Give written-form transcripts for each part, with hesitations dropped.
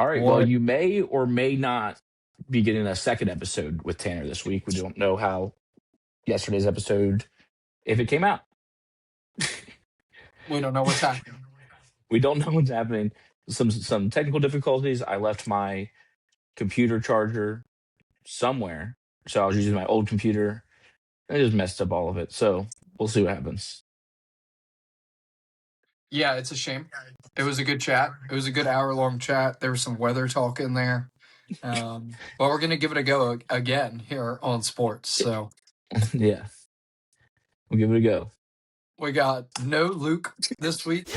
All right. Well, What? you may or may not be getting a second episode with Tanner this week. We don't know how yesterday's episode, if it came out. We don't know what's happening. We don't know what's happening. Some technical difficulties. I left my computer charger somewhere, so I was using my old computer. And I just messed up all of it. So we'll see what happens. Yeah, it's a shame. It was a good chat. It was a good hour-long chat. There was some weather talk in there. But we're going to give it a go again here on sports. So Yeah, we'll give it a go. we got no Luke this week.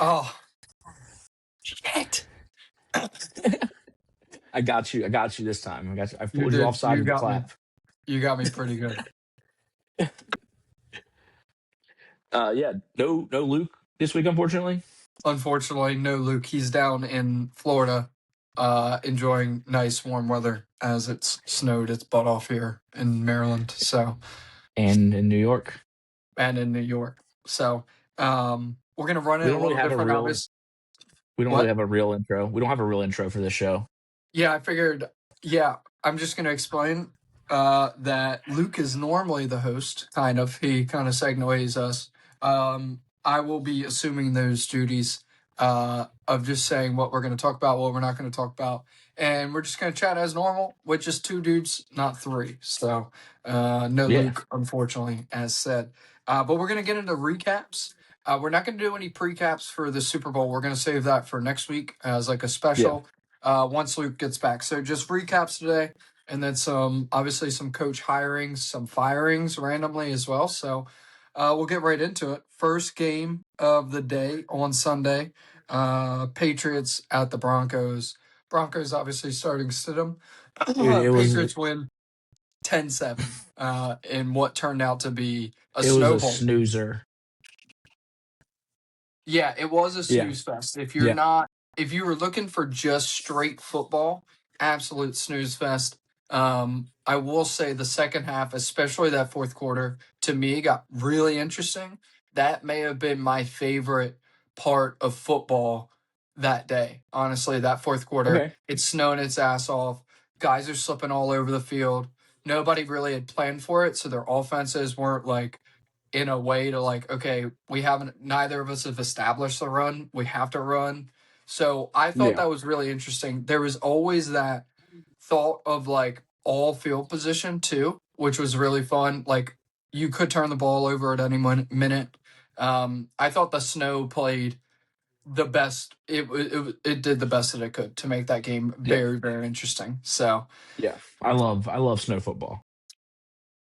Oh, shit. I got you. I got you this time. I You pulled you did. offside You of the got me. clap. You got me pretty good. Yeah, no Luke this week, unfortunately. Unfortunately, no Luke. He's down in Florida, enjoying nice warm weather as it's snowed its butt off here in Maryland. So, And in New York. and in New York. So, we're gonna run it We a don't really little have a different. real. We don't What? really have a real intro. We don't have a real intro for this show. Yeah, I figured. Yeah, I'm just gonna explain that Luke is normally the host. Kind of. He kind of segues us. I will be assuming those duties of just saying what we're going to talk about, what we're not going to talk about, and we're just going to chat as normal with just two dudes, not three. So no Yeah. Luke, unfortunately, as said. But we're going to get into recaps. We're not going to do any precaps for the Super Bowl. We're going to save that for next week as like a special once Luke gets back. So just recaps today, and then obviously some coach hirings, some firings randomly as well. So we'll get right into it. First game of the day on Sunday, Patriots at the Broncos. Broncos obviously starting Stidham. Patriots win 10-7 in what turned out to be a snowball. Was a snoozer. Yeah, it was a snooze fest. If you were looking for just straight football, absolute snooze fest. I will say the second half, especially that fourth quarter, to me got really interesting. That may have been my favorite part of football that day. Honestly, that fourth quarter, It's snowing its ass off. Guys are slipping all over the field. Nobody really had planned for it, so their offenses weren't like in a way to like, okay, neither of us have established the run. We have to run. So I thought that was really interesting. There was always that thought of like all field position too, which was really fun. Like you could turn the ball over at any minute. I thought the snow played the best. It did the best that it could to make that game very, very interesting. So yeah, I love snow football.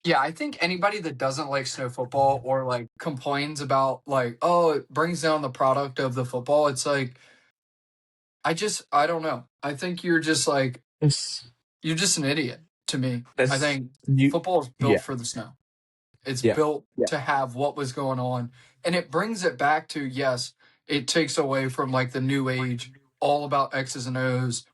Yeah, I think anybody that doesn't like snow football or like complains about like, oh, it brings down the product of the football, it's like, I don't know. I think you're just like, you're just an idiot to me. I think football is built for the snow. It's built to have what was going on. And it brings it back to, yes, it takes away from like the new age, all about X's and O's,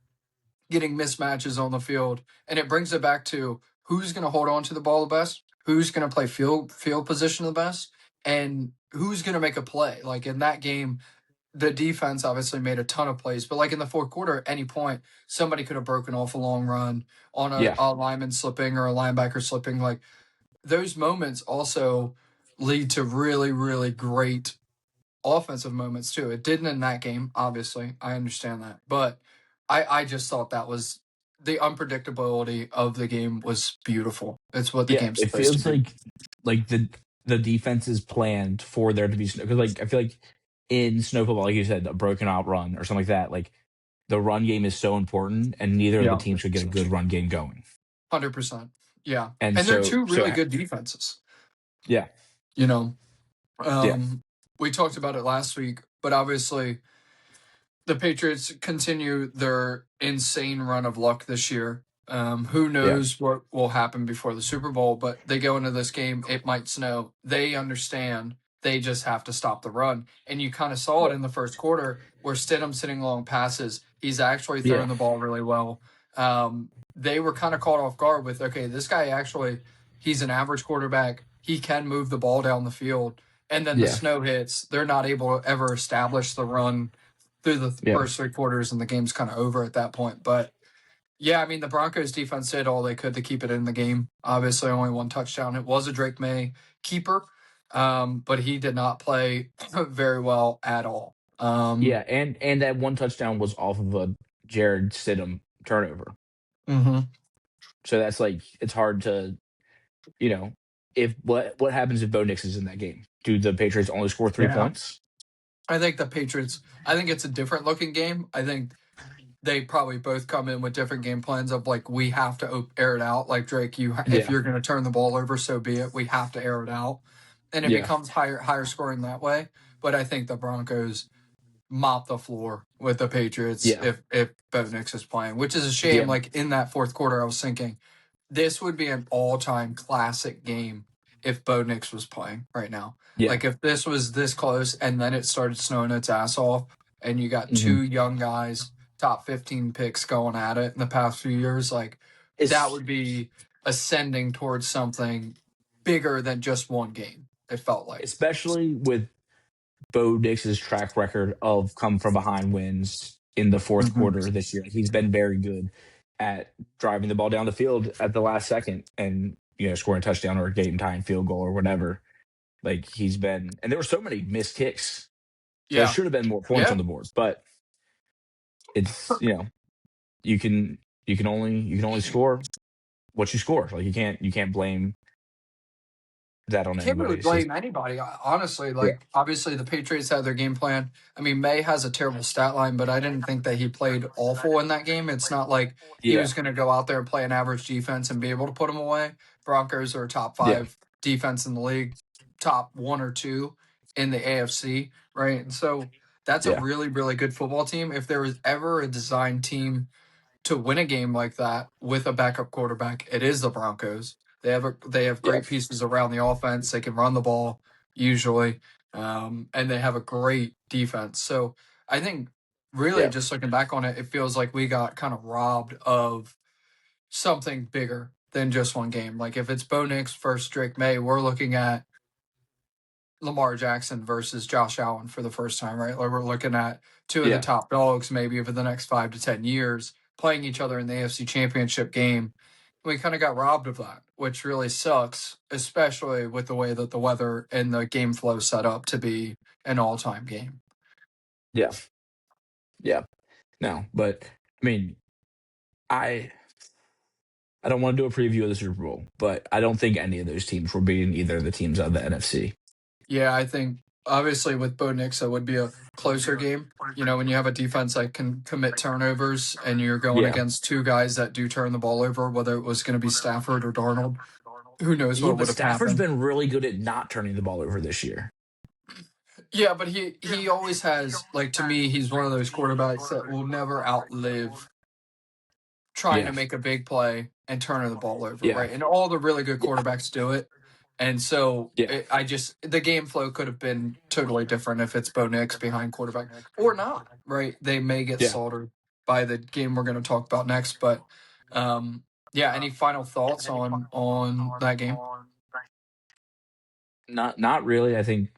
getting mismatches on the field. And it brings it back to who's going to hold on to the ball the best, who's going to play field position the best, and who's going to make a play. Like in that game, the defense obviously made a ton of plays, but like in the fourth quarter, at any point, somebody could have broken off a long run on a lineman slipping or a linebacker slipping. Like those moments also lead to really, really great offensive moments too. It didn't in that game, obviously. I understand that. But I just thought that was the unpredictability of the game was beautiful. It's what the game's supposed to be. It feels like the defense is planned for there to be snow. Because like I feel like in snow football, like you said, a broken out run or something like that, like the run game is so important, and neither of the teams should get a good run game going. 100%. Yeah. And they're two really good defenses. Yeah. You know, we talked about it last week, but obviously the Patriots continue their insane run of luck this year. Who knows what will happen before the Super Bowl, but they go into this game, it might snow. They understand they just have to stop the run. And you kind of saw it in the first quarter where Stidham's sitting long passes. He's actually throwing Yeah. the ball really well. They were kind of caught off guard with, okay, this guy actually, he's an average quarterback. He can move the ball down the field. And then the Yeah. snow hits. They're not able to ever establish the run through the Yeah. first three quarters, and the game's kind of over at that point. But yeah, I mean, the Broncos defense did all they could to keep it in the game. Obviously, only one touchdown. It was a Drake May keeper, but he did not play very well at all. Yeah, and that one touchdown was off of a Jared Stidham turnover. Mm-hmm. So that's like, it's hard to, if what happens if Bo Nix is in that game? Do the Patriots only score 3 points? I think the Patriots, I think it's a different looking game. I think they probably both come in with different game plans of like, we have to air it out. Like Drake, if you're going to turn the ball over, so be it. We have to air it out. And it becomes higher scoring that way. But I think the Broncos mop the floor with the Patriots if Bo Nix is playing, which is a shame. Yeah. Like in that fourth quarter, I was thinking this would be an all-time classic game if Bo Nix was playing right now. Yeah. Like if this was this close and then it started snowing its ass off and you got two young guys, top 15 picks going at it in the past few years, like that would be ascending towards something bigger than just one game, it felt like. Especially with Bo Nix's track record of come from behind wins in the fourth quarter this year. He's been very good at driving the ball down the field at the last second and, scoring a touchdown or a game tying field goal or whatever. Like he's been, and there were so many missed kicks. So there should have been more points on the board, but it's, you can only score what you score. Like you can't blame that on Can't anybody. really blame anybody, honestly. Like, obviously, the Patriots had their game plan. I mean, May has a terrible stat line, but I didn't think that he played awful in that game. It's not like he was going to go out there and play an average defense and be able to put them away. Broncos are a top 5 defense in the league, top 1 or 2 in the AFC, right? And so that's a really, really good football team. If there was ever a design team to win a game like that with a backup quarterback, it is the Broncos. They have great pieces around the offense. They can run the ball usually, and they have a great defense. So I think really just looking back on it, it feels like we got kind of robbed of something bigger than just one game. Like if it's Bo Nix versus Drake May, we're looking at Lamar Jackson versus Josh Allen for the first time, right? Like we're looking at two of the top dogs maybe over the next 5 to 10 years playing each other in the AFC Championship game. We kind of got robbed of that, which really sucks, especially with the way that the weather and the game flow set up to be an all-time game. Yeah. No, but I mean, I don't want to do a preview of the Super Bowl, but I don't think any of those teams were beating either of the teams of the NFC. Yeah, I think obviously with Bo Nix, it would be a closer game. When you have a defense that can commit turnovers and you're going against two guys that do turn the ball over, whether it was going to be Stafford or Darnold, who knows what would have happened. Stafford's been really good at not turning the ball over this year. Yeah, but he always has, like, to me, he's one of those quarterbacks that will never outlive trying to make a big play and turn the ball over, right? And all the really good quarterbacks do it. And so the game flow could have been totally different if it's Bo Nix behind quarterback or not, right? They may get slaughtered by the game we're going to talk about next. But, any final thoughts on that game? Not really. I think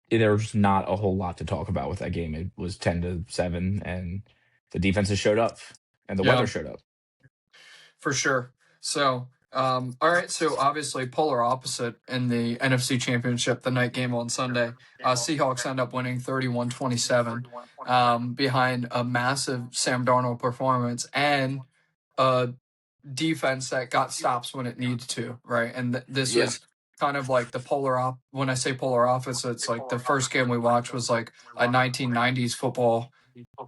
there's not a whole lot to talk about with that game. It was 10-7, and the defenses showed up, and the weather showed up. For sure. So, all right. So obviously, polar opposite in the NFC Championship, the night game on Sunday. Seahawks end up winning 31-27 behind a massive Sam Darnold performance and a defense that got stops when it needed to, right? And this was kind of like the polar when I say polar opposite, it's like the first game we watched was like a 1990s football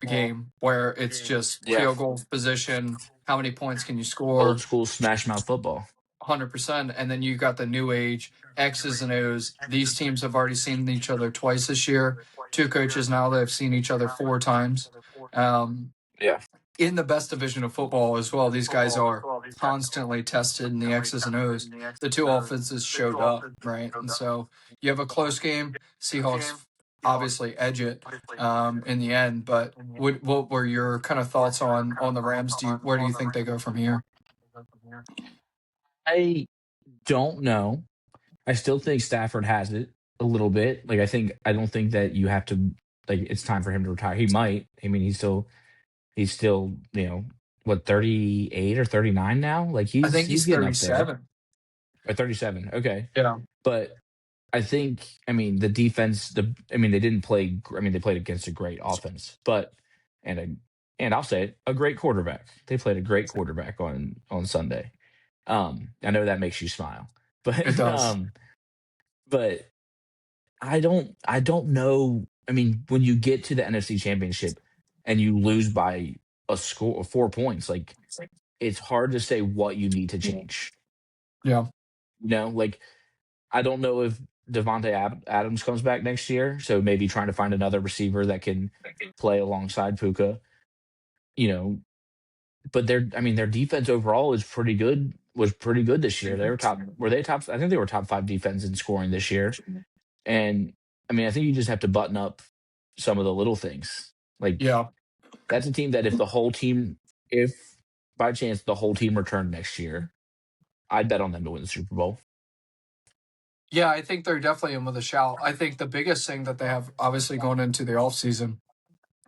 game where it's just field goal position, how many points can you score? Old school smash mouth football. 100%. And then you got the new age X's and O's. These teams have already seen each other twice this year. Two coaches now that have seen each other 4 times. in the best division of football as well. These guys are constantly tested in the X's and O's. The two offenses showed up, right? And so you have a close game. Seahawks obviously edge it in the end. But what were your kind of thoughts on the Rams? Where do you think they go from here? I don't know. I still think Stafford has it a little bit. Like I don't think that you have to like it's time for him to retire. He might. I mean, he's still, what, 38 or 39 now? Like I think he's he's getting up there. 37. Or 37. Okay. Yeah. But I think, I mean, the defense, they didn't play, they played against a great offense, but, and I'll say it, a great quarterback. They played a great quarterback on Sunday. I know that makes you smile, but, It does. but I don't know. I mean, when you get to the NFC Championship and you lose by a score of 4 points, like, it's hard to say what you need to change. Yeah. Like, I don't know if Devontae Adams comes back next year, so maybe trying to find another receiver that can play alongside Puka. But their defense overall is pretty good. Was pretty good this year. They were top. Were they top? I think they were top 5 defense in scoring this year. And I think you just have to button up some of the little things. Like, Yeah. that's a team that if by chance the whole team returned next year, I'd bet on them to win the Super Bowl. Yeah, I think they're definitely in with a shout. I think the biggest thing that they have obviously going into the offseason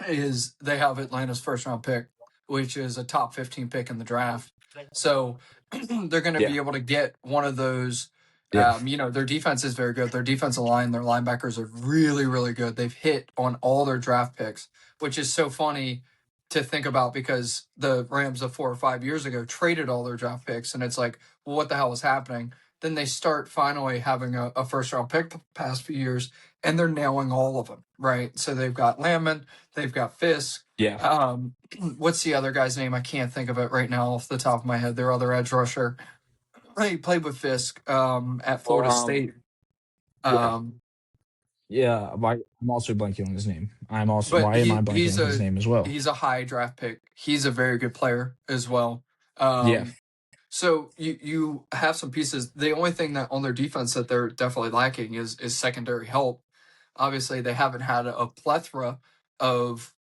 is they have Atlanta's first round pick, which is a top 15 pick in the draft. So they're going to be Yeah. able to get one of those. Yeah. Their defense is very good. Their defensive line, their linebackers are really, really good. They've hit on all their draft picks, which is so funny to think about because the Rams of 4 or 5 years ago traded all their draft picks. And it's like, well, what the hell was happening? Then they start finally having a first round pick the past few years, and they're nailing all of them, right? So they've got Landman, they've got Fisk. Yeah. What's the other guy's name? I can't think of it right now off the top of my head. Their other edge rusher. He played with Fisk at Florida State. Yeah, I'm also blanking on his name. But Why am I blanking on his name as well? he's a high draft pick. He's a very good player as well. Yeah. So you have some pieces. The only thing that on their defense that they're definitely lacking is secondary help. Obviously, they haven't had a plethora of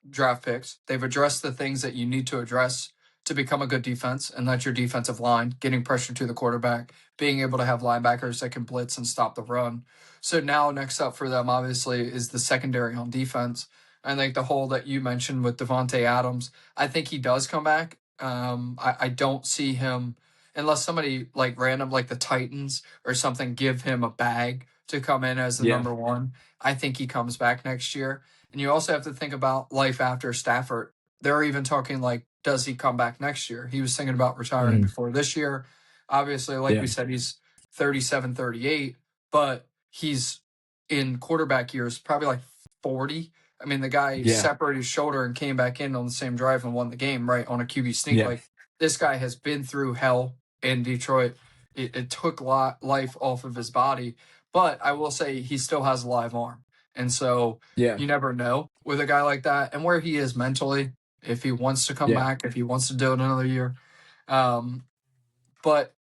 draft picks. They've addressed the things that you need to address to become a good defense, and that's your defensive line, getting pressure to the quarterback, being able to have linebackers that can blitz and stop the run. So now next up for them, obviously, is the secondary on defense. I think the hole that you mentioned with Devontae Adams, I think he does come back. I don't see him unless somebody like random, like the Titans or something, give him a bag to come in as the number one. I think he comes back next year. And you also have to think about life after Stafford. They're even talking like, does he come back next year? He was thinking about retiring before this year. Obviously, like we said, he's 37, 38, but he's in quarterback years, probably like 40. I mean, the guy separated his shoulder and came back in on the same drive and won the game, right, on a QB sneak. Yeah. Like, this guy has been through hell in Detroit. It took life off of his body. But I will say he still has a live arm. And so you never know with a guy like that and where he is mentally, if he wants to come back, if he wants to do it another year. But,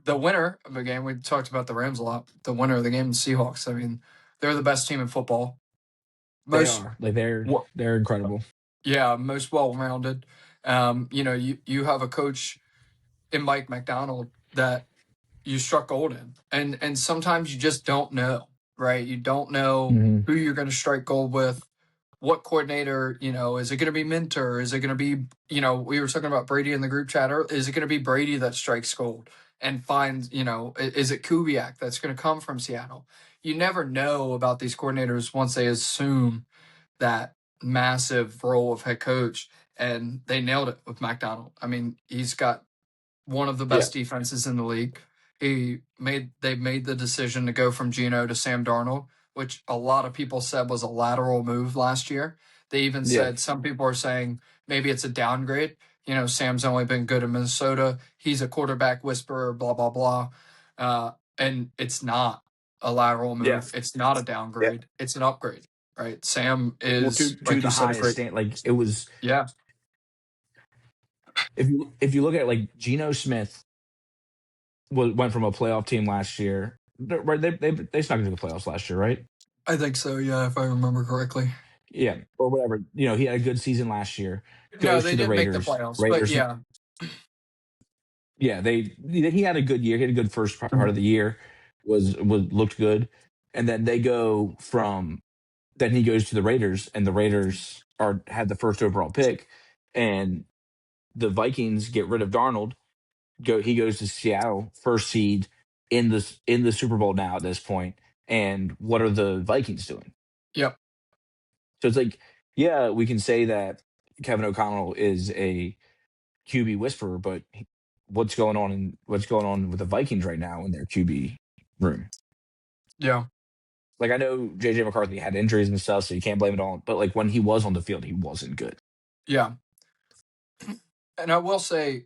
the winner of the game, we talked about the Rams a lot, the winner of the game, the Seahawks. I mean, they're the best team in football. They are. Like, they're incredible. Yeah, most well-rounded. You have a coach in Mike Macdonald that you struck gold in. And sometimes you just don't know, right? You don't know who you're going to strike gold with, what coordinator, is it going to be Minter? Is it going to be, we were talking about Brady in the group chat. Is it going to be Brady that strikes gold and finds, is it Kubiak that's going to come from Seattle? You never know about these coordinators once they assume that massive role of head coach, and they nailed it with Macdonald. I mean, he's got one of the best defenses in the league. They made the decision to go from Geno to Sam Darnold, which a lot of people said was a lateral move last year. They even said, some people are saying maybe it's a downgrade. Sam's only been good in Minnesota. He's a quarterback whisperer, blah, blah, blah. And it's not a lateral move. It's not a downgrade. It's an upgrade. right? Sam Well, is, to like the you said, a highest great. stand, like it was. Yeah, If you look at like Geno Smith went from a playoff team last year, right? They snuck into the playoffs last year, right? I think so. Yeah, if I remember correctly. Yeah, or whatever. You know, he had a good season last year. No, Goes they to the didn't make the Raiders. playoffs, but Raiders. yeah. Yeah, he had a good year. He had a good first part of the year. Was looked good, and then they go from then he goes to the Raiders, and the Raiders are had the first overall pick, and the Vikings get rid of Darnold. He goes to Seattle, first seed in the Super Bowl now at this point. And what are the Vikings doing? Yep. So it's like, yeah, we can say that Kevin O'Connell is a QB whisperer, but what's going on with the Vikings right now in their QB room? Yeah. Like I know JJ McCarthy had injuries and stuff, so you can't blame it all. But like when he was on the field, he wasn't good. Yeah. And I will say,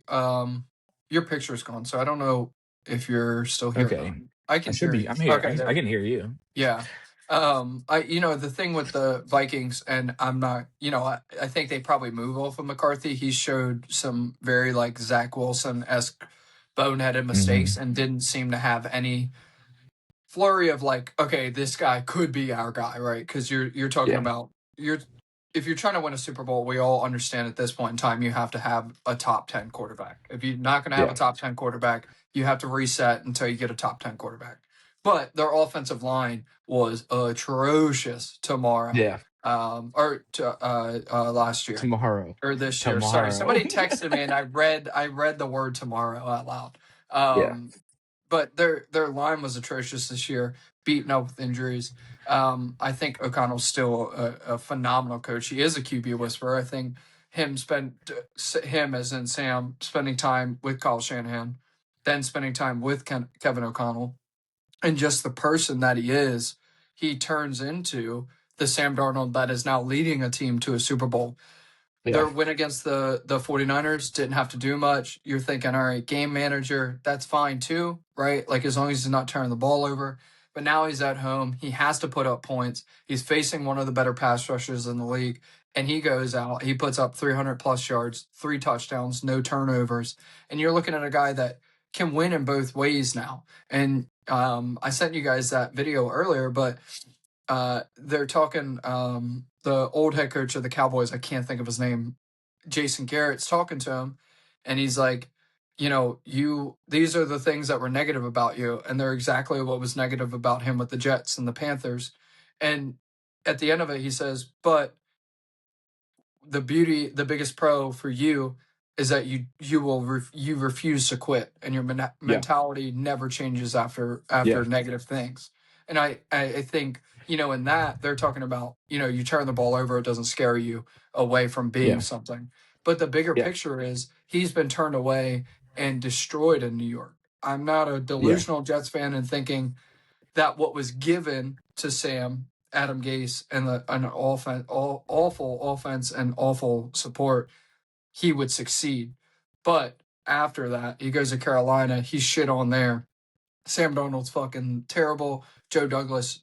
your picture's gone, so I don't know if you're still here or Okay, not. I I can should hear be. you. I'm here. Okay, I there. can hear you. Yeah. The thing with the Vikings, and I'm not, I think they probably move off of McCarthy. He showed some very like Zach Wilson esque boneheaded mistakes Hmm. and didn't seem to have any flurry of like, okay, this guy could be our guy, right? Because you're talking Yeah, about you're if you're trying to win a Super Bowl, we all understand at this point in time you have to have a top 10 quarterback. If you're not going to have a yeah, top 10 quarterback, you have to reset until you get a top 10 quarterback. But their offensive line was atrocious tomorrow, yeah. or last year Tomorrow, or this year. Sorry, tomorrow. somebody texted me and I read the word tomorrow out loud. Yeah, But their line was atrocious this year, beaten up with injuries. I think O'Connell's still a phenomenal coach. He is a QB whisperer. I think him as in Sam spending time with Kyle Shanahan, then spending time with Kevin O'Connell, and just the person that he is, he turns into the Sam Darnold that is now leading a team to a Super Bowl. yeah, Their win against the 49ers didn't have to do much. You're thinking, all right, game manager, that's fine too, right? Like as long as he's not turning the ball over. But now he's at home. He has to put up points. He's facing one of the better pass rushers in the league. And he goes out, he puts up 300 plus yards, 3 touchdowns, no turnovers. And you're looking at a guy that can win in both ways now. And I sent you guys that video earlier, but they're talking the old head coach of the Cowboys, I can't think of his name, Jason Garrett's talking to him, and he's like, these are the things that were negative about you, and they're exactly what was negative about him with the Jets and the Panthers. And at the end of it, he says, but the biggest pro for you is that you refuse to quit, and your yeah, mentality never changes after yeah, negative things. And I think in that they're talking about you turn the ball over, it doesn't scare you away from being yeah, something. But the bigger yeah, picture is he's been turned away and destroyed in New York. I'm not a yeah, delusional Jets fan and thinking that what was given to Sam, Adam Gase, and awful offense and awful support, he would succeed. But after that, he goes to Carolina. He's shit on there. Sam Darnold's fucking terrible. Joe Douglas,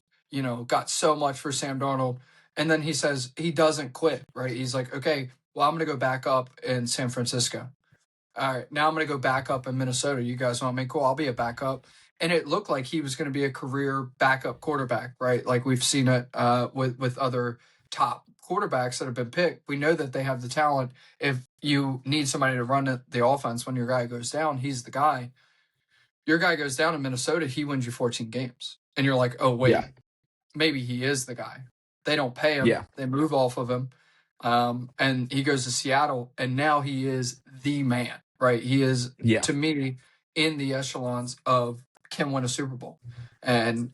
got so much for Sam Darnold. And then he says he doesn't quit, right? He's like, okay, well, I'm going to go back up in San Francisco. All right, now I'm going to go back up in Minnesota. You guys want me? Cool, I'll be a backup. And it looked like he was going to be a career backup quarterback, right? Like we've seen it with other top quarterbacks that have been picked. We know that they have the talent. If you need somebody to run the offense when your guy goes down, he's the guy. Your guy goes down in Minnesota, he wins you 14 games. And you're like, oh, yeah, wait, maybe he is the guy. They don't pay him, yeah, they move off of him. And he goes to Seattle, and now he is the man, right? He is, yeah, to me, in the echelons of can win a Super Bowl. And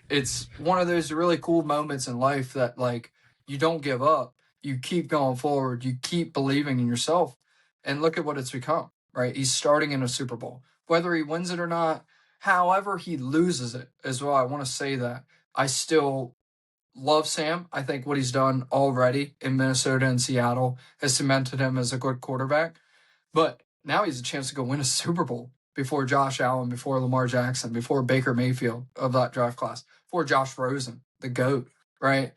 it's one of those really cool moments in life that, like, you don't give up. You keep going forward. You keep believing in yourself. And look at what it's become, right? He's starting in a Super Bowl. Whether he wins it or not, however he loses it as well, I want to say that I still love Sam. I think what he's done already in Minnesota and Seattle has cemented him as a good quarterback. But now he's a chance to go win a Super Bowl before Josh Allen, before Lamar Jackson, before Baker Mayfield of that draft class, before Josh Rosen, the GOAT, right?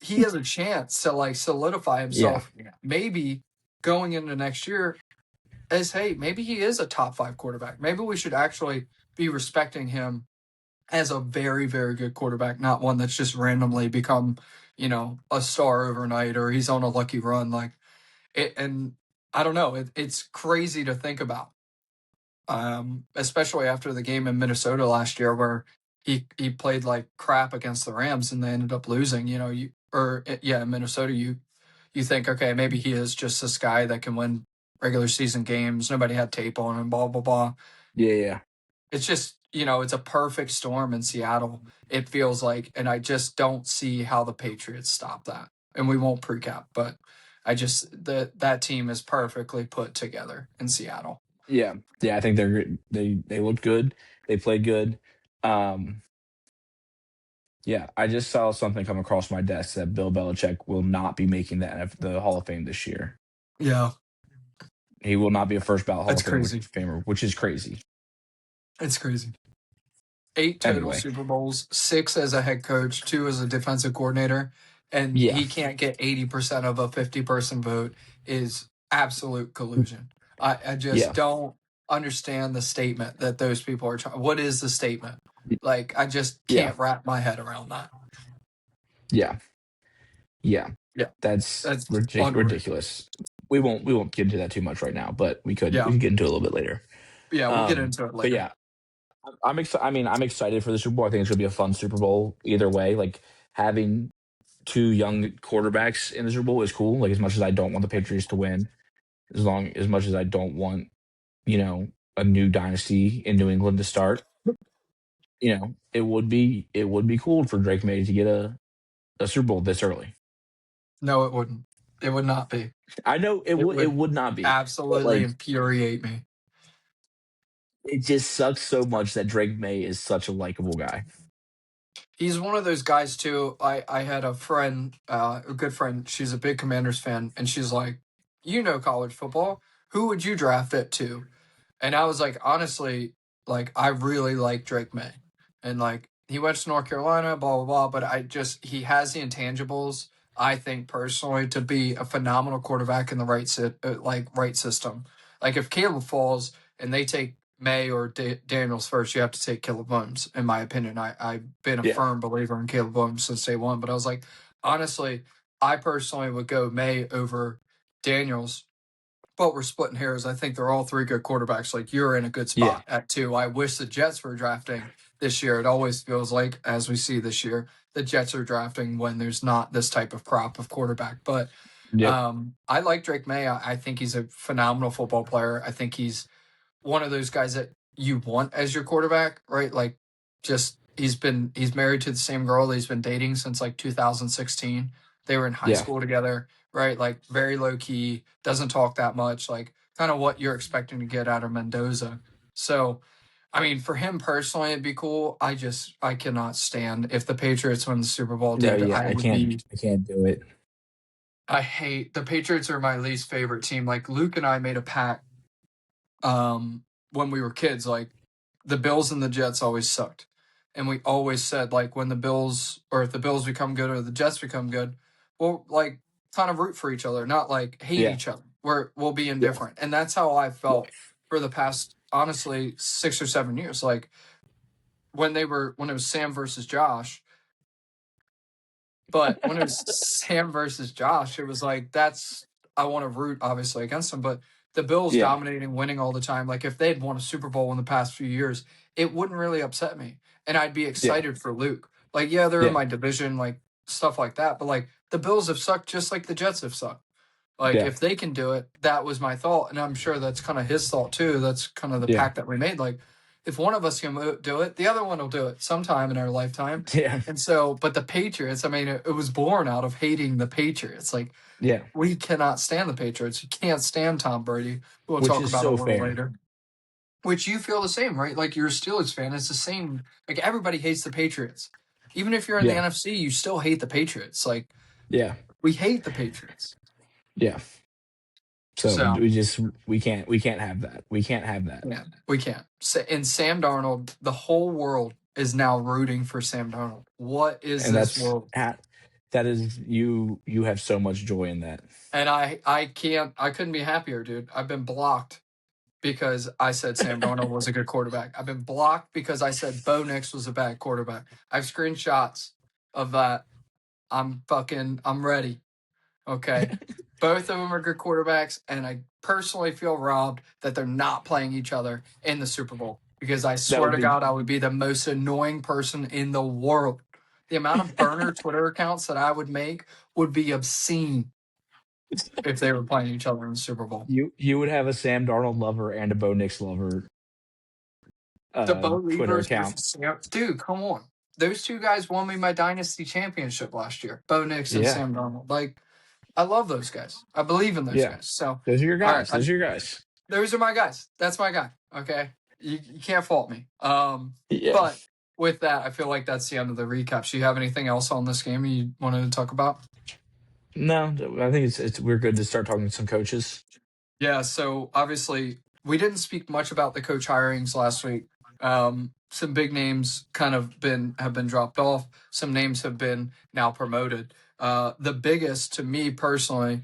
he has a chance to like solidify himself. Maybe going into next year as, hey, maybe he is a top 5 quarterback. Maybe we should actually be respecting him as a very, very good quarterback, not one that's just randomly become, a star overnight or he's on a lucky run. Like it, and I don't know, it's crazy to think about. Especially after the game in Minnesota last year where he played like crap against the Rams and they ended up losing, in Minnesota, you think, okay, maybe he is just this guy that can win regular season games. Nobody had tape on him, blah, blah, blah. Yeah. It's just, it's a perfect storm in Seattle. It feels like, and I just don't see how the Patriots stop that. And we won't precap, but that team is perfectly put together in Seattle. Yeah. I think they looked good. They played good. Yeah, I just saw something come across my desk that Bill Belichick will not be making the Hall of Fame this year. Yeah. He will not be a first ballot Hall That's of crazy. Famer, which is crazy. It's crazy. 8 total Super Bowls, 6 as a head coach, 2 as a defensive coordinator, and he can't get 80% of a 50-person vote is absolute collusion. I just don't understand the statement that those people are trying. What is the statement? Like, I just can't wrap my head around that. Yeah. That's ridiculous. We won't get into that too much right now, but we could get into it a little bit later. Yeah, we'll get into it later. But yeah, I'm excited for the Super Bowl. I think it's gonna be a fun Super Bowl either way. Like having 2 young quarterbacks in the Super Bowl is cool. Like as much as I don't want the Patriots to win, as much as I don't want, a new dynasty in New England to start, it would be cool for Drake May to get a Super Bowl this early. No, it wouldn't. It would not be. I know it would not be. Absolutely infuriate me. It just sucks so much that Drake May is such a likable guy. He's one of those guys too. I had a friend, a good friend. She's a big Commanders fan, and she's like, college football. Who would you draft it to? And I was like, honestly, like I really like Drake May, and like he went to North Carolina, blah blah blah. But he has the intangibles. I think personally to be a phenomenal quarterback in the right system. Like if Caleb falls and they take May or Daniels first, you have to take Caleb Williams, in my opinion. I've been a firm believer in Caleb Williams since day one, but I was like, honestly, I personally would go May over Daniels, but we're splitting hairs. I think they're all 3 good quarterbacks. Like you're in a good spot at 2. I wish the Jets were drafting this year. It always feels like, as we see this year, the Jets are drafting when there's not this type of crop of quarterback. But I like Drake May. I think he's a phenomenal football player. I think he's one of those guys that you want as your quarterback, right? Like he's married to the same girl that he's been dating since like 2016. They were in high school together, right? Like very low key, doesn't talk that much, like kind of what you're expecting to get out of Mendoza. So, I mean, for him personally, it'd be cool. I cannot stand if the Patriots win the Super Bowl. Dude, I can't do it. I hate the Patriots are my least favorite team. Like Luke and I made a pact when we were kids, like the Bills and the Jets always sucked. And we always said, like, when the Bills or if the Bills become good or the Jets become good, we'll like kind of root for each other, not like hate each other. We'll be indifferent. And that's how I felt for the past, honestly, 6 or 7 years. Like when it was Sam versus Josh. But when it was Sam versus Josh, it was like I want to root obviously against them, but the Bills dominating, winning all the time. Like if they'd won a Super Bowl in the past few years, it wouldn't really upset me, and I'd be excited for Luke. Like they're in my division, like stuff like that. But like the Bills have sucked, just like the Jets have sucked. Like if they can do it, that was my thought, and I'm sure that's kind of his thought too. That's kind of the pact that we made. Like if one of us can do it, the other one will do it sometime in our lifetime. Yeah. And so, but the Patriots, I mean, it was born out of hating the Patriots. Like, we cannot stand the Patriots. You can't stand Tom Brady. We'll talk about it a little later. Which you feel the same, right? Like you're a Steelers fan. It's the same. Like everybody hates the Patriots. Even if you're in the NFC, you still hate the Patriots. Like, we hate the Patriots. Yeah. So we can't have that. We can't have that. Yeah, we can't. And Sam Darnold, the whole world is now rooting for Sam Darnold. What is this world? That is you have so much joy in that. And I couldn't be happier, dude. I've been blocked because I said Sam Darnold was a good quarterback. I've been blocked because I said Bo Nix was a bad quarterback. I have screenshots of that. I'm ready. Okay. Both of them are good quarterbacks, and I personally feel robbed that they're not playing each other in the Super Bowl because I swear to God, I would be the most annoying person in the world. The amount of burner Twitter accounts that I would make would be obscene if they were playing each other in the Super Bowl. You would have a Sam Darnold lover and a Bo Nix lover The Bo Twitter Reavers account. versus Sam. Dude, come on. Those two guys won me my Dynasty championship last year. Bo Nix and Sam Darnold. Like, I love those guys. I believe in those guys. So those are your guys. All right, those are your guys. Those are my guys. That's my guy. Okay. You can't fault me. Yeah. But with that, I feel like that's the end of the recaps. Do you have anything else on this game you wanted to talk about? No, I think it's we're good to start talking to some coaches. Yeah, so obviously we didn't speak much about the coach hirings last week. Some big names kind of have been dropped off. Some names have been now promoted. The biggest to me personally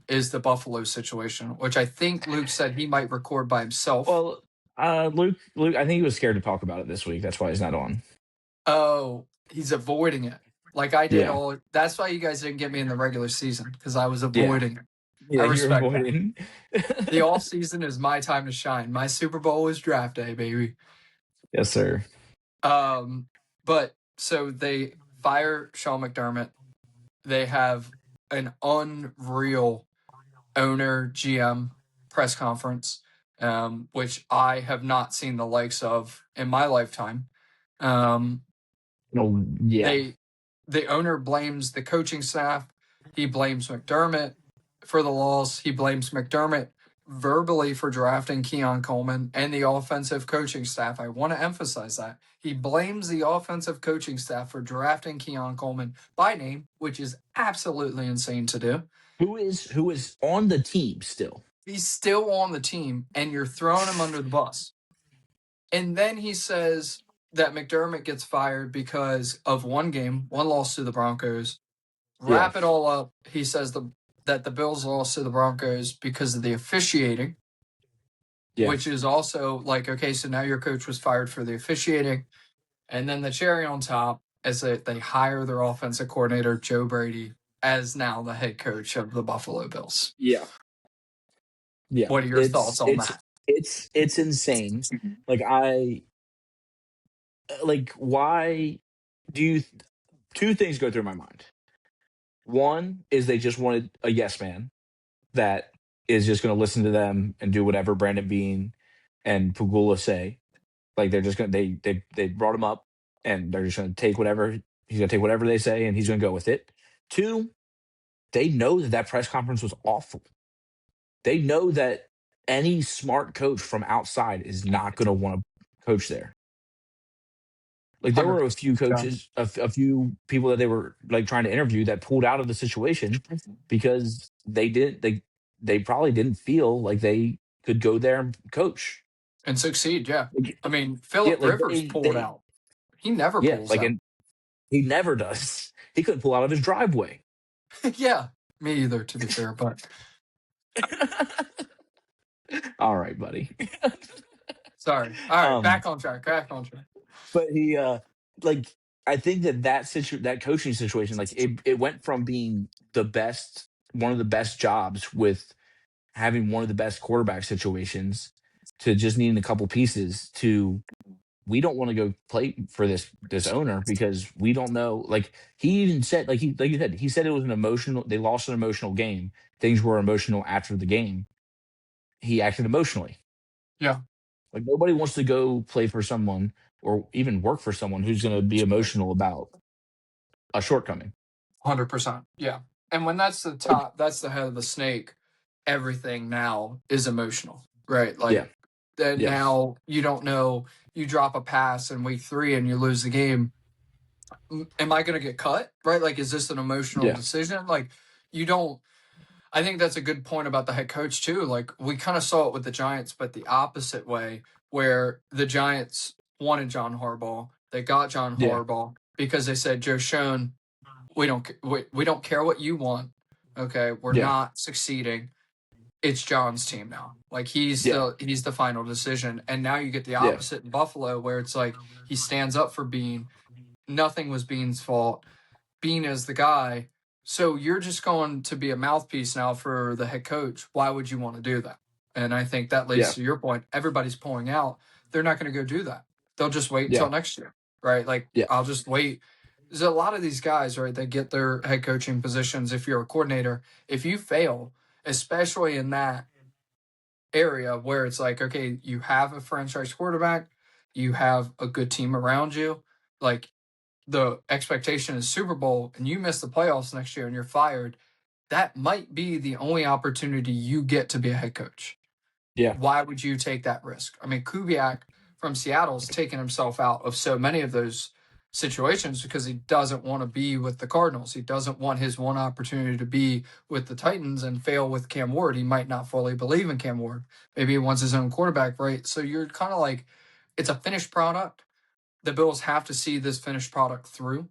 is the Buffalo situation, which I think Luke said he might record by himself. Well, Luke, I think he was scared to talk about it this week. That's why he's not on. Oh, he's avoiding it. Like I did all. That's why you guys didn't get me in the regular season because I was avoiding it. Yeah, I respect that. The off season is my time to shine. My Super Bowl is draft day, baby. Yes, sir. But so they fire Sean McDermott. They have an unreal owner GM press conference, which I have not seen the likes of in my lifetime. The owner blames the coaching staff. He blames McDermott for the loss. He blames McDermott verbally for drafting Keon Coleman and the offensive coaching staff. I want to emphasize that. He blames the offensive coaching staff for drafting Keon Coleman by name, which is absolutely insane to do. Who is on the team still? He's still on the team, and you're throwing him under the bus. And then he says that McDermott gets fired because of one game, one loss to the Broncos. Wrap it all up. He says that the Bills lost to the Broncos because of the officiating, which is also like, okay, so now your coach was fired for the officiating. And then the cherry on top is that they hire their offensive coordinator, Joe Brady, as now the head coach of the Buffalo Bills. Yeah. What are your thoughts on that? It's insane. Why do you? Two things go through my mind. One is they just wanted a yes man that is just going to listen to them and do whatever Brandon Beane and Pagula say. Like they're just going to they brought him up and they're just going to take whatever he's going to take whatever they say and he's going to go with it. Two, they know that press conference was awful. They know that any smart coach from outside is not going to want to coach there. Like there were a few coaches, a few people that they were like trying to interview that pulled out of the situation because they probably didn't feel like they could go there and coach and succeed. Yeah, I mean Philip Rivers pulled out. He never pulls out. And he never does. He couldn't pull out of his driveway. Yeah, me either. To be fair, but all right, buddy. Sorry. All right, back on track. But he, I think that coaching situation, like it went from being one of the best jobs with having one of the best quarterback situations to just needing a couple pieces to we don't want to go play for this owner because we don't know. Like he even said, like you said, he said it was they lost an emotional game. Things were emotional after the game. He acted emotionally. Yeah. Like nobody wants to go play for someone or even work for someone who's going to be emotional about a shortcoming. 100%. Yeah. And when that's the top, that's the head of the snake, everything now is emotional, right? Like now you don't know, you drop a pass in week 3 and you lose the game. Am I going to get cut? Right? Like, is this an emotional decision? Like I think that's a good point about the head coach too. Like we kind of saw it with the Giants, but the opposite way where the Giants wanted John Harbaugh. They got John Harbaugh because they said Joe Schoen we don't care what you want. Okay, we're Yeah. not succeeding. It's John's team now. Like he's Yeah. the final decision. And now you get the Yeah. opposite in Buffalo, where it's like he stands up for Bean. Nothing was Bean's fault. Bean is the guy. So you're just going to be a mouthpiece now for the head coach. Why would you want to do that? And I think that leads Yeah. to your point. Everybody's pulling out. They're not going to go do that. They'll just wait Yeah. until next year, right? Like Yeah. I'll just wait. There's a lot of these guys, right? They get their head coaching positions. If you're a coordinator, if you fail, especially in that area where it's like, okay, you have a franchise quarterback, you have a good team around you, like the expectation is Super Bowl and you miss the playoffs next year and you're fired, that might be the only opportunity you get to be a head coach. Yeah. Why would you take that risk? I mean, Kubiak from Seattle's taken himself out of so many of those situations because he doesn't want to be with the Cardinals. He doesn't want his one opportunity to be with the Titans and fail with Cam Ward. He might not fully believe in Cam Ward. Maybe he wants his own quarterback, right? So you're kind of like, it's a finished product. The Bills have to see this finished product through.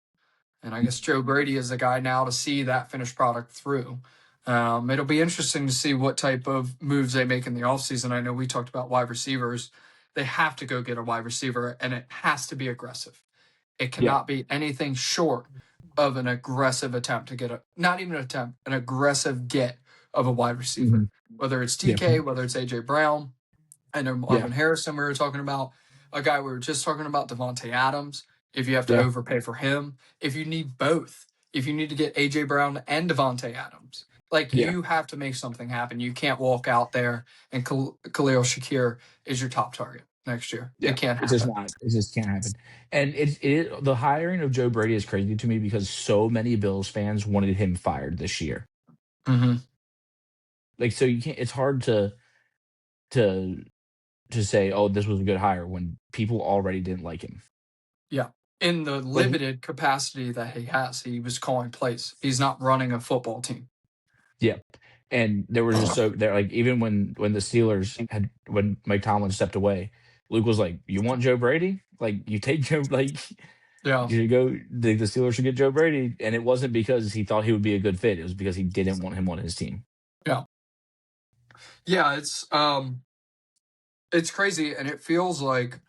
And I guess Joe Brady is the guy now to see that finished product through. It'll be interesting to see what type of moves they make in the offseason. I know we talked about wide receivers. They have to go get a wide receiver, and it has to be aggressive. It cannot be anything short of an aggressive attempt to get not even an attempt, an aggressive get of a wide receiver. Mm-hmm. Whether it's DK, whether it's A.J. Brown. I know Marvin Harrison we were talking about. A guy we were just talking about, Devontae Adams. If you have to overpay for him, if you need both, if you need to get A.J. Brown and Devontae Adams, like you have to make something happen. You can't walk out there and Khalil Shakir is your top target next year. It can't happen. It just can't happen. And the hiring of Joe Brady is crazy to me because so many Bills fans wanted him fired this year. Mm-hmm. Like, so you can't. It's hard to say, oh, this was a good hire when people already didn't like him. Yeah. In the limited capacity that he has, he was calling plays. He's not running a football team. Yeah. And there was just like even when the Steelers when Mike Tomlin stepped away, Luke was like, "You want Joe Brady? Like you take Joe you should go. The Steelers should get Joe Brady." And it wasn't because he thought he would be a good fit; it was because he didn't want him on his team. Yeah, yeah, it's crazy, and it feels like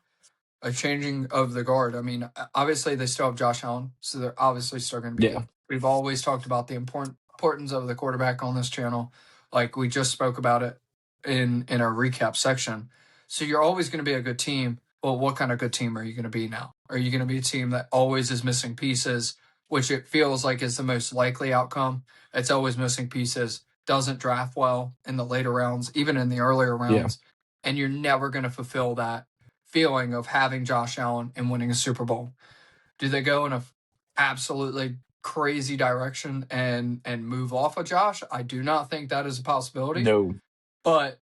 a changing of the guard. I mean, obviously they still have Josh Allen, so they're obviously still going to be good. We've always talked about the importance of the quarterback on this channel. Like we just spoke about it in our recap section. So you're always going to be a good team. Well, what kind of good team are you going to be now? Are you going to be a team that always is missing pieces, which it feels like is the most likely outcome? It's always missing pieces, doesn't draft well in the later rounds, even in the earlier rounds, and you're never going to fulfill that feeling of having Josh Allen and winning a Super Bowl. Do they go in a absolutely crazy direction and move off of Josh? I do not think that is a possibility. No. But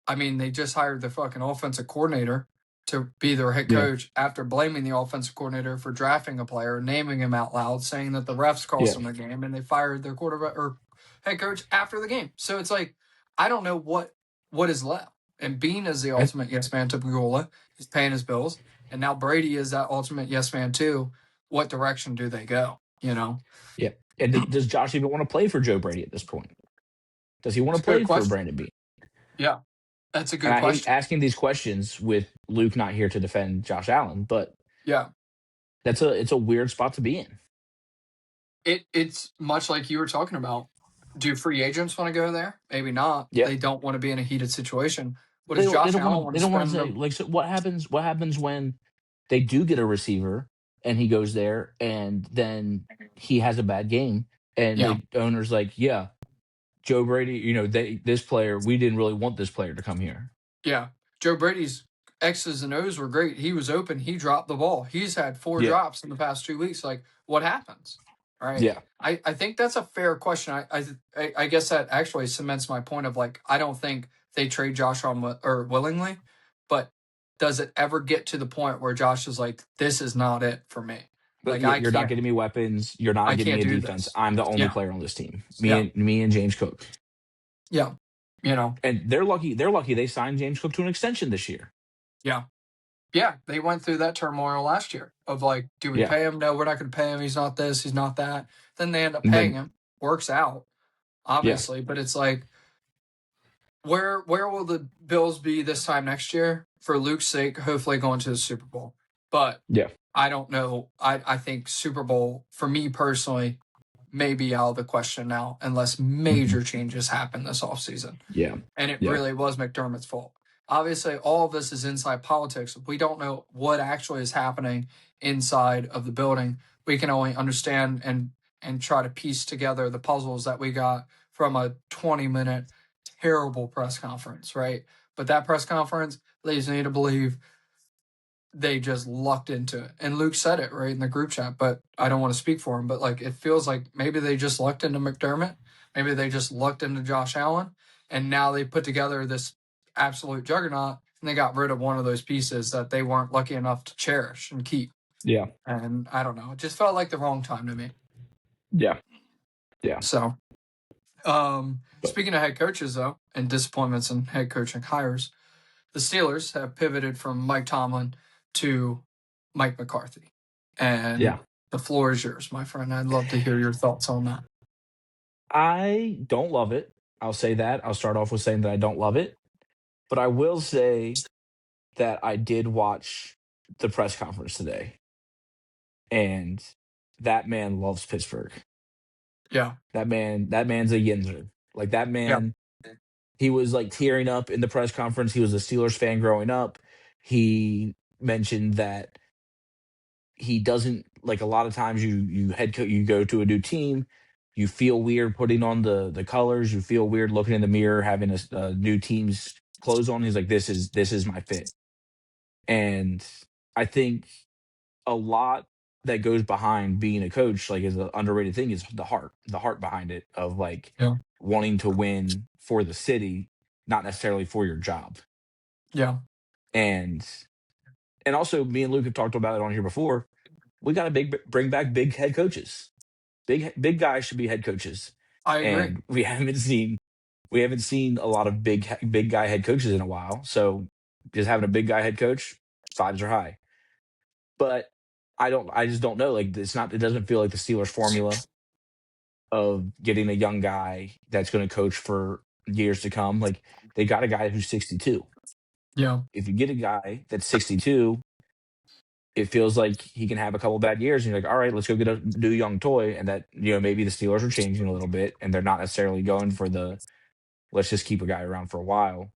I mean, they just hired the fucking offensive coordinator to be their head coach after blaming the offensive coordinator for drafting a player, naming him out loud, saying that the refs cost them the game, and they fired their quarterback or head coach after the game. So it's like, I don't know what is left. And Bean is the ultimate yes man to Pagula. He's paying his bills. And now Brady is that ultimate yes man too. What direction do they go? You know? Yeah. And does Josh even want to play for Joe Brady at this point? Does he want to play for Brandon Bean? Yeah. That's a good question. I hate asking these questions with Luke not here to defend Josh Allen, but it's a weird spot to be in. It's much like you were talking about. Do free agents want to go there? Maybe not. They don't want to be in a heated situation. What does Josh Allen want to spend? They don't want to say, like, so what happens when they do get a receiver and he goes there and then he has a bad game and the owner's like, yeah, Joe Brady, this player, we didn't really want this player to come here. Yeah. Joe Brady's X's and O's were great. He was open. He dropped the ball. He's had 4 drops in the past 2 weeks. Like, what happens? All right. Yeah. I think that's a fair question. I guess that actually cements my point of like, I don't think they trade Josh on or willingly, but does it ever get to the point where Josh is like, this is not it for me? Like, you're not getting me weapons. You're not getting me a defense. This. I'm the only player on this team. Me and James Cook. Yeah. And they're lucky they signed James Cook to an extension this year. Yeah. Yeah, they went through that turmoil last year of like, do we Yeah. pay him? No, we're not going to pay him. He's not this. He's not that. Then they end up And paying then him. Works out, yeah, obviously, but it's like, where will the Bills be this time next year? For Luke's sake, hopefully going to the Super Bowl. But yeah, I don't know. I think Super Bowl for me personally may be out of the question now unless mhm, major changes happen this offseason. yeah, And it yeah, really was McDermott's fault. Obviously, all of this is inside politics. We don't know what actually is happening inside of the building. We can only understand and try to piece together the puzzles that we got from a 20-minute terrible press conference, right? But that press conference leads me to believe they just lucked into it. And Luke said it right in the group chat, but I don't want to speak for him. But like it feels like maybe they just lucked into McDermott, maybe they just lucked into Josh Allen, and now they put together this absolute juggernaut and they got rid of one of those pieces that they weren't lucky enough to cherish and keep. yeah, And I don't know. It just felt like the wrong time to me. yeah, yeah. So But speaking of head coaches though, and disappointments in head coaching hires, the Steelers have pivoted from Mike Tomlin to Mike McCarthy. And yeah, the floor is yours, my friend. I'd love to hear your thoughts on that. I don't love it. I'll say that. I'll start off with saying that I don't love it, but I will say that I did watch the press conference today, and that man loves Pittsburgh. Yeah. That man's a Yinzer. Like that Yeah. man, he was like tearing up in the press conference. He was a Steelers fan growing up. He mentioned that he doesn't like a lot of times you go to a new team, you feel weird putting on the colors, you feel weird looking in the mirror having a new team's clothes on. He's like, this is my fit, and I think a lot that goes behind being a coach, like, is an underrated thing, is the heart behind it of like Yeah. wanting to win for the city, not necessarily for your job. Yeah. And also me and Luke have talked about it on here before. We got to bring back big head coaches. Big guys should be head coaches, I agree. and we haven't seen a lot of big guy head coaches in a while. So just having a big guy head coach, vibes are high. But I just don't know. Like it doesn't feel like the Steelers formula of getting a young guy that's going to coach for years to come. Like they got a guy who's 62. Yeah. If you get a guy that's 62, it feels like he can have a couple bad years, and you're like, all right, let's go get a new young toy. And that, maybe the Steelers are changing a little bit, and they're not necessarily going for the let's just keep a guy around for a while.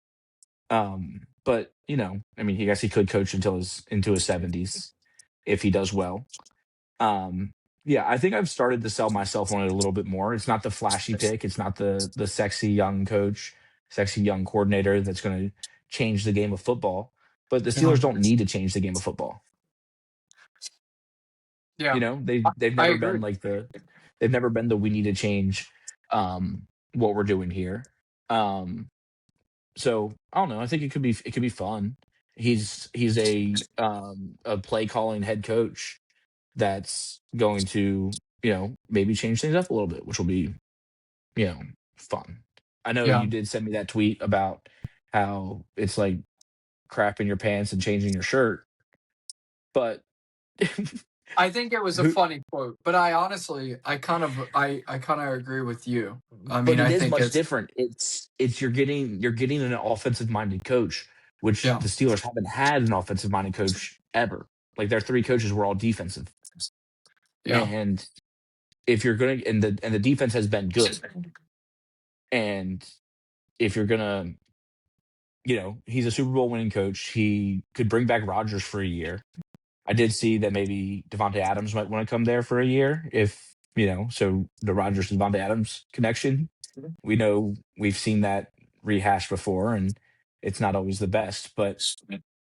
But I mean, I guess he could coach until into his 70s if he does well. Um, yeah, I think I've started to sell myself on it a little bit more. It's not the flashy pick. It's not the sexy young coach, sexy young coordinator that's going to change the game of football. But the Yeah. Steelers don't need to change the game of football. Yeah. They've I never agree. been like they've never been the we need to change what we're doing here. Um, so I don't know. I think it could be fun. He's a play calling head coach that's going to, maybe change things up a little bit, which will be, you know, fun. I know Yeah. you did send me that tweet about how it's like crapping your pants and changing your shirt, but I think it was a who funny quote, but I honestly, I kind of agree with you. I but mean, it I is think much it's, different. It's you're getting an offensive minded coach, which yeah. the Steelers haven't had an offensive minded coach ever. Like their three coaches were all defensive. Yeah. And if you're going to and the defense has been good. And if you're going to, he's a Super Bowl winning coach. He could bring back Rodgers for a year. I did see that maybe Devontae Adams might want to come there for a year if, so the Rodgers Devontae Adams connection. We know we've seen that rehashed before, and it's not always the best, but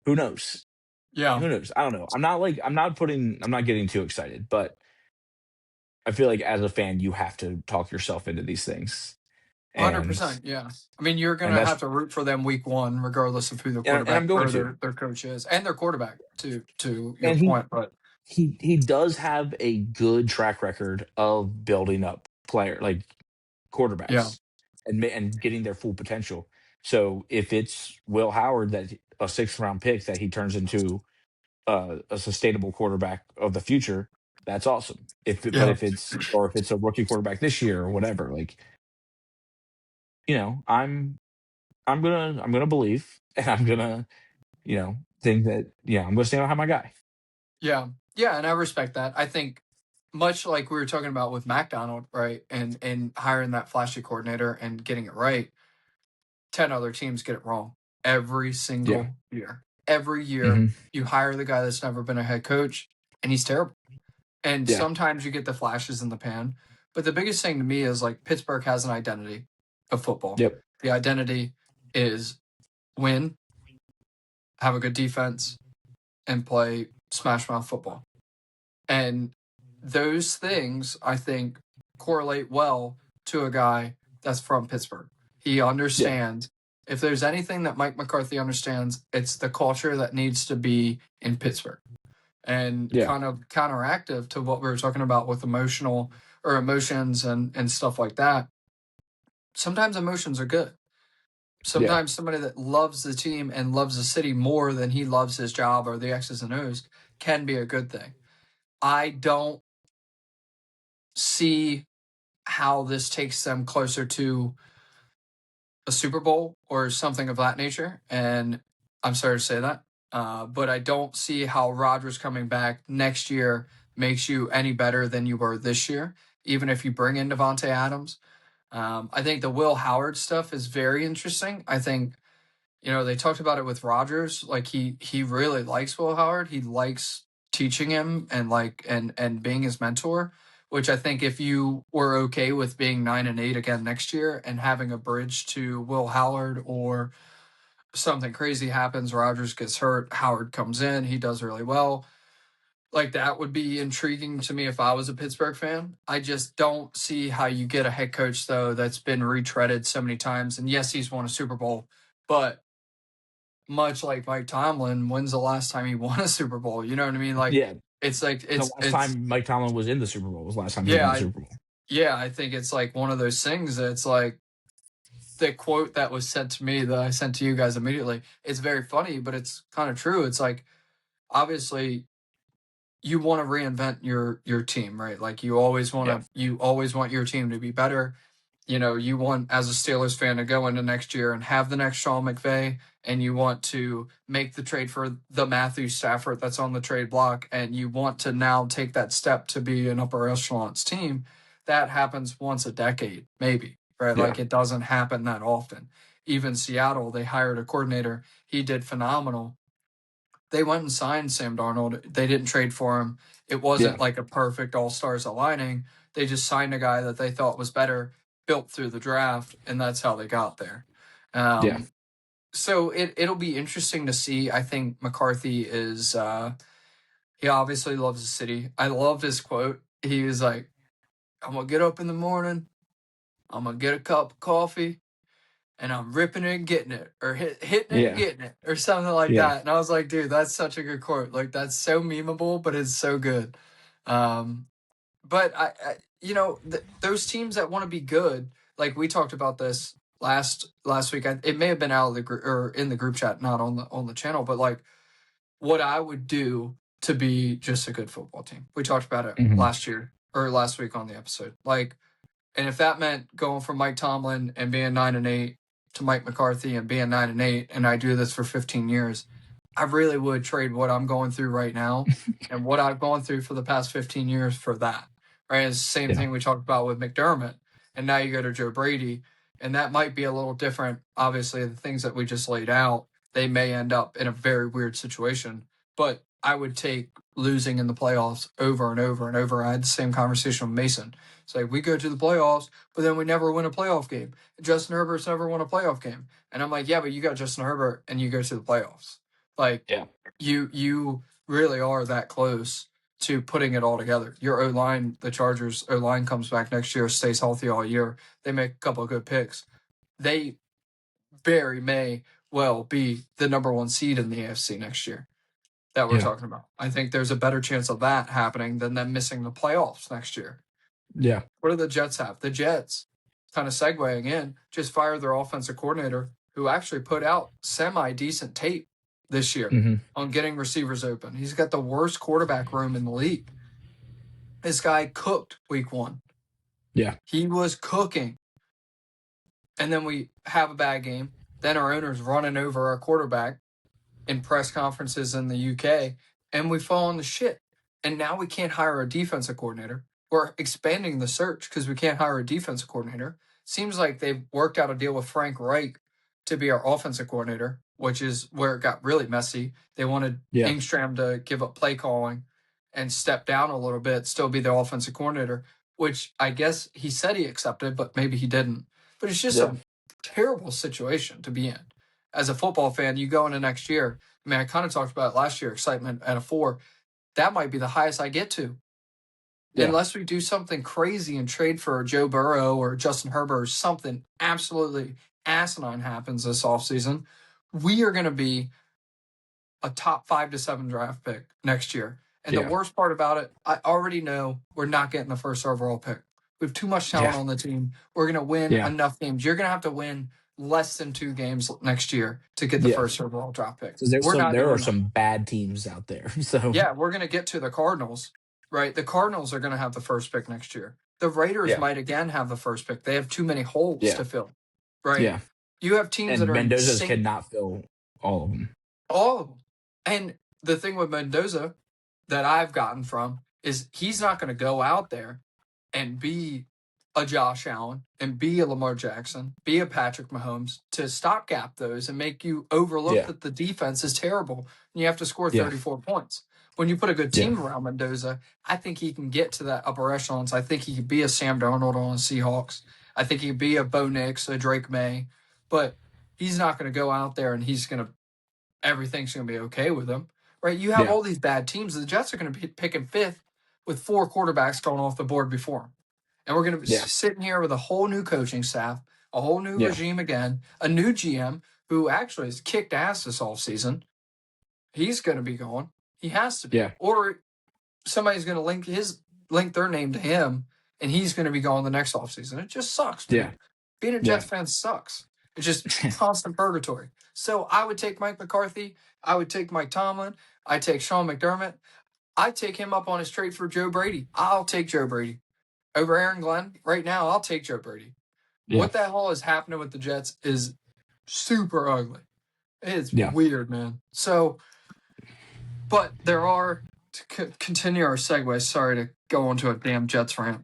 who knows? Yeah. Who knows? I don't know. I'm not getting too excited, but I feel like as a fan, you have to talk yourself into these things. And 100%. Yeah. I mean, you're going and to that's have to root for them week one, regardless of who the and quarterback I'm going or to. their coach is and their quarterback to your And point. But he does have a good track record of building up like yeah. quarterbacks and getting their full potential. So if it's Will Howard that a 6th round pick that he turns into a sustainable quarterback of the future, that's awesome. But Yeah. if it's a rookie quarterback this year or whatever, like, I'm gonna believe, and I'm gonna, think that, I'm gonna stand behind my guy. Yeah. Yeah. And I respect that. I think much like we were talking about with McDonald, right? And hiring that flashy coordinator and getting it right, 10 other teams get it wrong every Yeah. single year. Every year, Hmm. you hire the guy that's never been a head coach, and he's terrible. And Yeah. sometimes you get the flashes in the pan. But the biggest thing to me is like Pittsburgh has an identity of football. Yep. The identity is win, have a good defense, and play smash mouth football. And those things, I think, correlate well to a guy that's from Pittsburgh. He Yeah. understands, if there's anything that Mike McCarthy understands, it's the culture that needs to be in Pittsburgh. And Yeah. kind of counteractive to what we were talking about with emotional or emotions and stuff like that. Sometimes emotions are good. Yeah. Sometimes somebody that loves the team and loves the city more than he loves his job or the X's and O's can be a good thing. I don't see how this takes them closer to a Super Bowl or something of that nature. And I'm sorry to say that, but I don't see how Rodgers coming back next year makes you any better than you were this year, even if you bring in Devontae Adams. I think the Will Howard stuff is very interesting. I think they talked about it with Rodgers. Like he really likes Will Howard. He likes teaching him and and being his mentor. Which I think if you were okay with being 9-8 again next year and having a bridge to Will Howard, or something crazy happens, Rodgers gets hurt, Howard comes in, he does really well. Like that would be intriguing to me if I was a Pittsburgh fan. I just don't see how you get a head coach though that's been retreaded so many times. And yes, he's won a Super Bowl, but much like Mike Tomlin, when's the last time he won a Super Bowl? You know what I mean? Like Yeah. it's like The it's last it's time Mike Tomlin was in the Super Bowl was the last time he yeah, won the Super Bowl. I think it's like one of those things that's like the quote that was sent to me that I sent to you guys immediately. It's very funny, but it's kind of true. It's like obviously you want to reinvent your team, right? Like Yeah. you always want your team to be better. You want as a Steelers fan to go into next year and have the next Sean McVay, and you want to make the trade for the Matthew Stafford that's on the trade block, and you want to now take that step to be an upper echelons team. That happens once a decade, maybe, right? Yeah. Like it doesn't happen that often. Even Seattle, they hired a coordinator. He did phenomenal. They went and signed Sam Darnold. They didn't trade for him. It Yeah. wasn't like a perfect all stars aligning. They just signed a guy that they thought was better, built through the draft, and that's how they got there. Yeah. So it'll be interesting to see. I think McCarthy is he obviously loves the city. I love his quote. He was like, "I'm gonna get up in the morning. I'm gonna get a cup of coffee, and I'm ripping it and getting it, or hitting it and Yeah. getting it, or something like Yeah. that." And I was like, dude, that's such a good quote. Like that's so memeable, but it's so good. Um, but those teams that want to be good, like we talked about this last week. It may have been out of the group or in the group chat, not on the channel, but like what I would do to be just a good football team. We talked about it Hmm. last year or last week on the episode. Like, and if that meant going from Mike Tomlin and being 9-8 to Mike McCarthy and being 9-8, and I do this for 15 years, I really would trade what I'm going through right now and what I've gone through for the past 15 years for that. Right? It's the same Yeah. thing we talked about with McDermott. And now you go to Joe Brady, and that might be a little different. Obviously, the things that we just laid out, they may end up in a very weird situation. But I would take losing in the playoffs over and over and over. I had the same conversation with Mason. It's like we go to the playoffs, but then we never win a playoff game. Justin Herbert's never won a playoff game. And I'm like, yeah, but you got Justin Herbert and you go to the playoffs. Like Yeah. you really are that close to putting it all together. Your O line, the Chargers O line comes back next year, stays healthy all year. They make a couple of good picks. They very may well be the number one seed in the AFC next year that we're Yeah. talking about. I think there's a better chance of that happening than them missing the playoffs next year. Yeah. What do the Jets have? The Jets, kind of segueing in, just fired their offensive coordinator who actually put out semi decent tape this year Mm-hmm. on getting receivers open. He's got the worst quarterback room in the league. This guy cooked week 1. Yeah. He was cooking. And then we have a bad game. Then our owner's running over our quarterback in press conferences in the UK, and we fall on the shit. And now we can't hire a defensive coordinator. We're expanding the search because we can't hire a defensive coordinator. Seems like they've worked out a deal with Frank Reich to be our offensive coordinator, which is where it got really messy. They wanted Ingstram to give up play calling and step down a little bit, still be the offensive coordinator, which I guess he said he accepted, but maybe he didn't. But it's just a terrible situation to be in. As a football fan, you go into next year. I mean, I kind of talked about it last year, excitement at a 4. That might be the highest I get to. Yeah. Unless we do something crazy and trade for Joe Burrow or Justin Herbert or something absolutely asinine happens this offseason, we are going to be a top 5 to 7 draft pick next year. And the worst part about it, I already know we're not getting the first overall pick. We have too much talent on the team. We're going to win enough games. You're going to have to win less than 2 games next year to get the first overall draft pick. There are some bad teams out there. So yeah, we're going to get to the Cardinals, right? The Cardinals are going to have the first pick next year. The Raiders might again have the first pick. They have too many holes to fill, right? Yeah. You have teams that are Mendoza's cannot fill all of them. All of them. And the thing with Mendoza that I've gotten from is he's not going to go out there and be a Josh Allen and be a Lamar Jackson, be a Patrick Mahomes to stopgap those and make you overlook that the defense is terrible and you have to score 34 points. When you put a good team around Mendoza, I think he can get to that upper echelons. I think he could be a Sam Darnold on the Seahawks. I think he could be a Bo Nix, a Drake May. But he's not going to go out there and everything's going to be okay with him. Right? You have all these bad teams. The Jets are going to be picking 5th with 4 quarterbacks going off the board before him. And we're going to be sitting here with a whole new coaching staff, a whole new regime again, a new GM who actually has kicked ass this offseason. He's going to be going. He has to be. Yeah. Or somebody's going to link their name to him, and he's going to be going the next offseason. It just sucks, dude. Yeah. Being a Jets fan sucks. It's just constant purgatory. So I would take Mike McCarthy. I would take Mike Tomlin. I'd take Sean McDermott. I'd take him up on his trade for Joe Brady. I'll take Joe Brady. Over Aaron Glenn, right now, I'll take Joe Brady. Yeah. What the hell is happening with the Jets is super ugly. It's weird, man. So, but there are, to continue our segue, sorry to go into a damn Jets rant.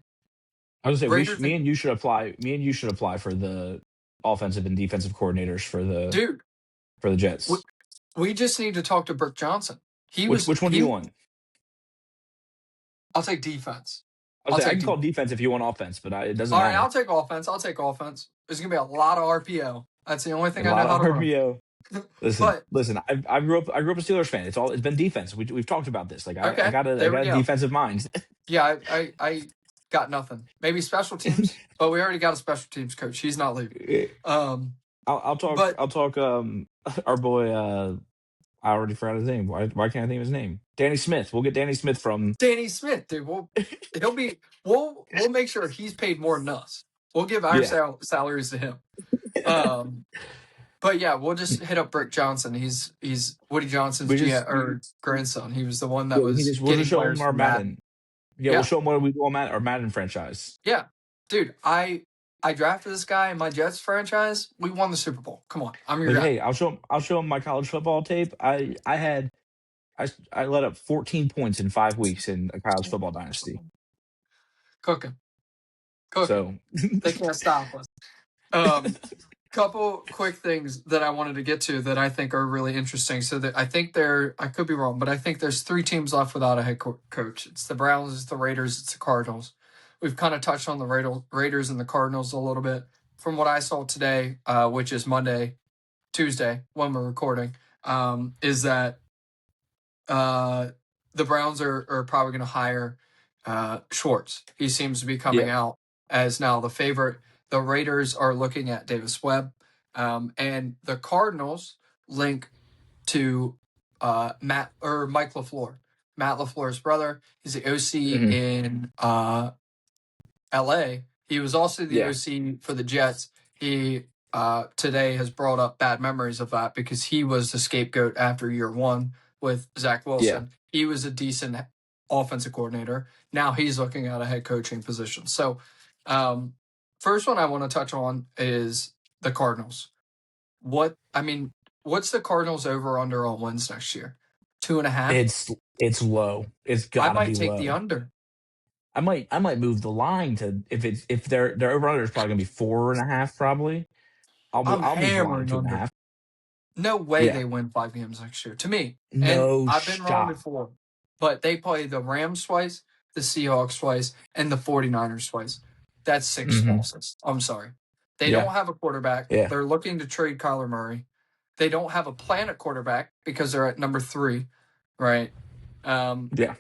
I was going to say, me and you should apply for the offensive and defensive coordinators for the Jets. We just need to talk to Brick Johnson. Which one do you want? I'll take defense. I can call defense if you want offense, but it doesn't matter. All right, I'll take offense. There's going to be a lot of RPO. That's the only thing I know how to RPO. Listen. I grew up a Steelers fan. It's been defense. We've talked about this. Like I got a defensive mind. Yeah, I got nothing. Maybe special teams, but we already got a special teams coach. He's not leaving. I'll talk. Our boy. I already forgot his name. Why can't I think of his name? Danny Smith. We'll get Danny Smith from Danny Smith, dude. We'll make sure he's paid more than us. We'll give our salaries to him. But yeah, we'll just hit up Brick Johnson. He's Woody Johnson's grandson. He was the one that was. We'll just show him our Madden. We'll show him what we do on our Madden franchise. Yeah, dude. I drafted this guy in my Jets franchise. We won the Super Bowl. Come on, I'm your guy. Hey, I'll show him my college football tape. I let up 14 points in 5 weeks in a college football dynasty. Cooking. So they can't stop us. Couple quick things that I wanted to get to that I think are really interesting. So that I could be wrong, but I think there's 3 teams left without a head coach. It's the Browns, it's the Raiders, it's the Cardinals. We've kind of touched on the Raiders and the Cardinals a little bit. From what I saw today, which is Tuesday, when we're recording, is that the Browns are probably going to hire Schwartz. He seems to be coming out as now the favorite. The Raiders are looking at Davis Webb. And the Cardinals link to Mike LaFleur. Matt LaFleur's brother. He's the OC in LA. He was also the OC for the Jets. He today has brought up bad memories of that because he was the scapegoat after year one with Zach Yeah. Wilson. He was a decent offensive coordinator. Now he's looking at a head coaching position. So, first one I want to touch on is the Cardinals. What's the Cardinals over under on wins next year? 2.5. It's low. It's I gotta might be take the low. under. I might move the line to if their over under is probably gonna be 4.5 probably. I'm I'll move the line to hammering two and a under. half. No way Yeah. they win 5 games next year, to me. And No I've been wrong shot. before, but they play the Rams twice, the Seahawks twice, and the 49ers twice. That's 6 Hmm. losses. I'm sorry. They Yeah. don't have a quarterback. Yeah. They're looking to trade Kyler Murray. They don't have a plan at quarterback because they're at number 3, right? Yeah.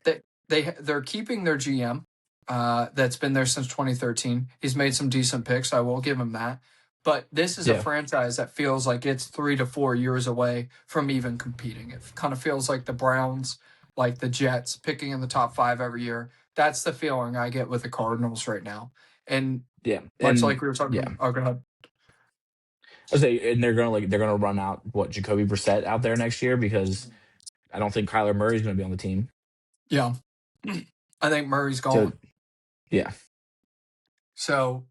They're keeping their GM that's been there since 2013. He's made some decent picks. I will give him that. But this is a Yeah. franchise that feels like it's 3 to 4 years away from even competing. It kind of feels like the Browns, like the Jets, picking in the top 5 every year. That's the feeling I get with the Cardinals right now. And Yeah. much like And we were talking, yeah. oh, go ahead. I say, and they're gonna run out what Jacoby Brissett out there next year because I don't think Kyler Murray's gonna be on the team. Yeah. I think Murray's So gone. yeah. So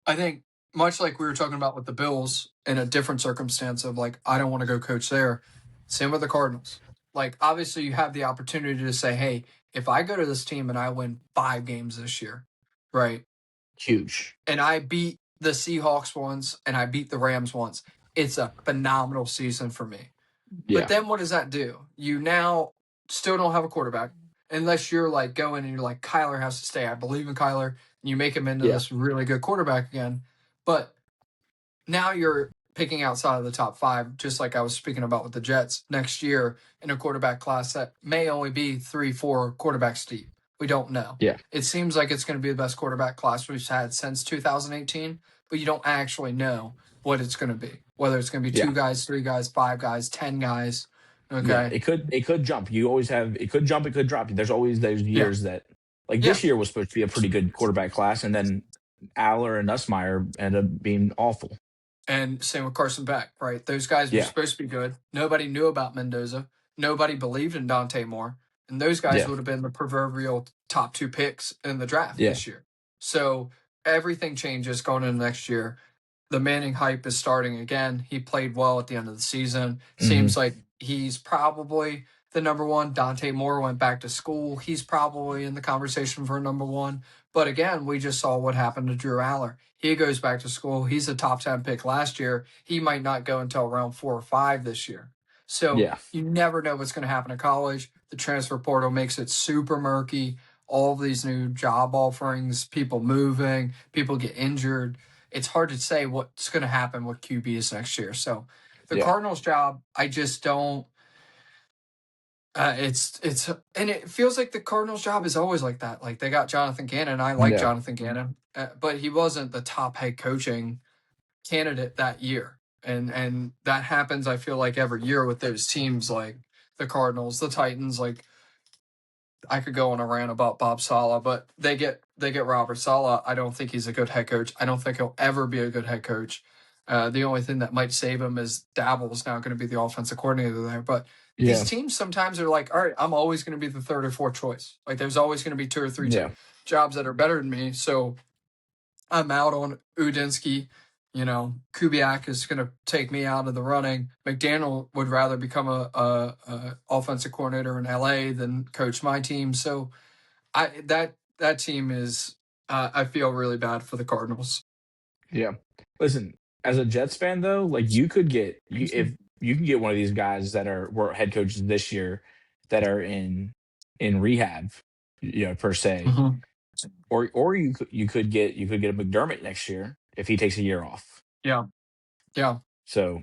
I think much like we were talking about with the Bills in a different circumstance of like, I don't want to go coach there. Same with the Cardinals. Like, obviously, you have the opportunity to say, hey, if I go to this team and I win 5 games this year, right? Huge. And I beat the Seahawks once and I beat the Rams once, it's a phenomenal season for me. Yeah. But then what does that do? You now still don't have a quarterback unless you're like going and you're like, Kyler has to stay. I believe in Kyler. And you make him into Yeah. this really good quarterback again. But now you're picking outside of the top 5, just like I was speaking about with the Jets next year in a quarterback class that may only be 3-4 quarterbacks deep. We don't know. Yeah. It seems like it's going to be the best quarterback class we've had since 2018, but you don't actually know what it's going to be. Whether it's going to be 2 Yeah. guys, 3 guys, 5 guys, 10 guys. Okay. Yeah. It could jump. You always have it could jump, it could drop. There's always those years that like Yeah. this year was supposed to be a pretty good quarterback class, and then Aller and Nussmeier ended up being awful. And same with Carson Beck, right? Those guys were Yeah. supposed to be good. Nobody knew about Mendoza. Nobody believed in Dante Moore. And those guys Yeah. would have been the proverbial top 2 picks in the draft Yeah. this year. So everything changes going into next year. The Manning hype is starting again. He played well at the end of the season. Seems like he's probably the number 1. Dante Moore went back to school. He's probably in the conversation for number 1. But again, we just saw what happened to Drew Aller. He goes back to school. He's a top 10 pick last year. He might not go until round 4 or 5 this year. So Yeah. you never know what's going to happen in college. The transfer portal makes it super murky. All of these new job offerings, people moving, people get injured. It's hard to say what's going to happen with QBs next year. So the Yeah. Cardinals job, I just don't. It's and it feels like the Cardinals job is always like that. Like they got Jonathan Gannon. I like Yeah. Jonathan Gannon, but he wasn't the top head coaching candidate that year. And that happens, I feel like, every year with those teams like the Cardinals, the Titans. Like I could go on a rant about Bob Saleh, but they get Robert Saleh. I don't think he's a good head coach. I don't think he'll ever be a good head coach. The only thing that might save him is Dabble's now going to be the offensive coordinator there. But Yeah. these teams sometimes are like, all right, I'm always going to be the 3rd or 4th choice. Like there's always going to be 2 or 3 Yeah. jobs that are better than me. So I'm out on Udinsky. You know, Kubiak is going to take me out of the running. McDaniel would rather become a offensive coordinator in LA than coach my team. So that team is, I feel really bad for the Cardinals. Yeah. Listen, as a Jets fan though, like if you can get one of these guys that were head coaches this year that are in rehab, per se, Mm-hmm. or you could get a McDermott next year if he takes a year off. Yeah. Yeah. So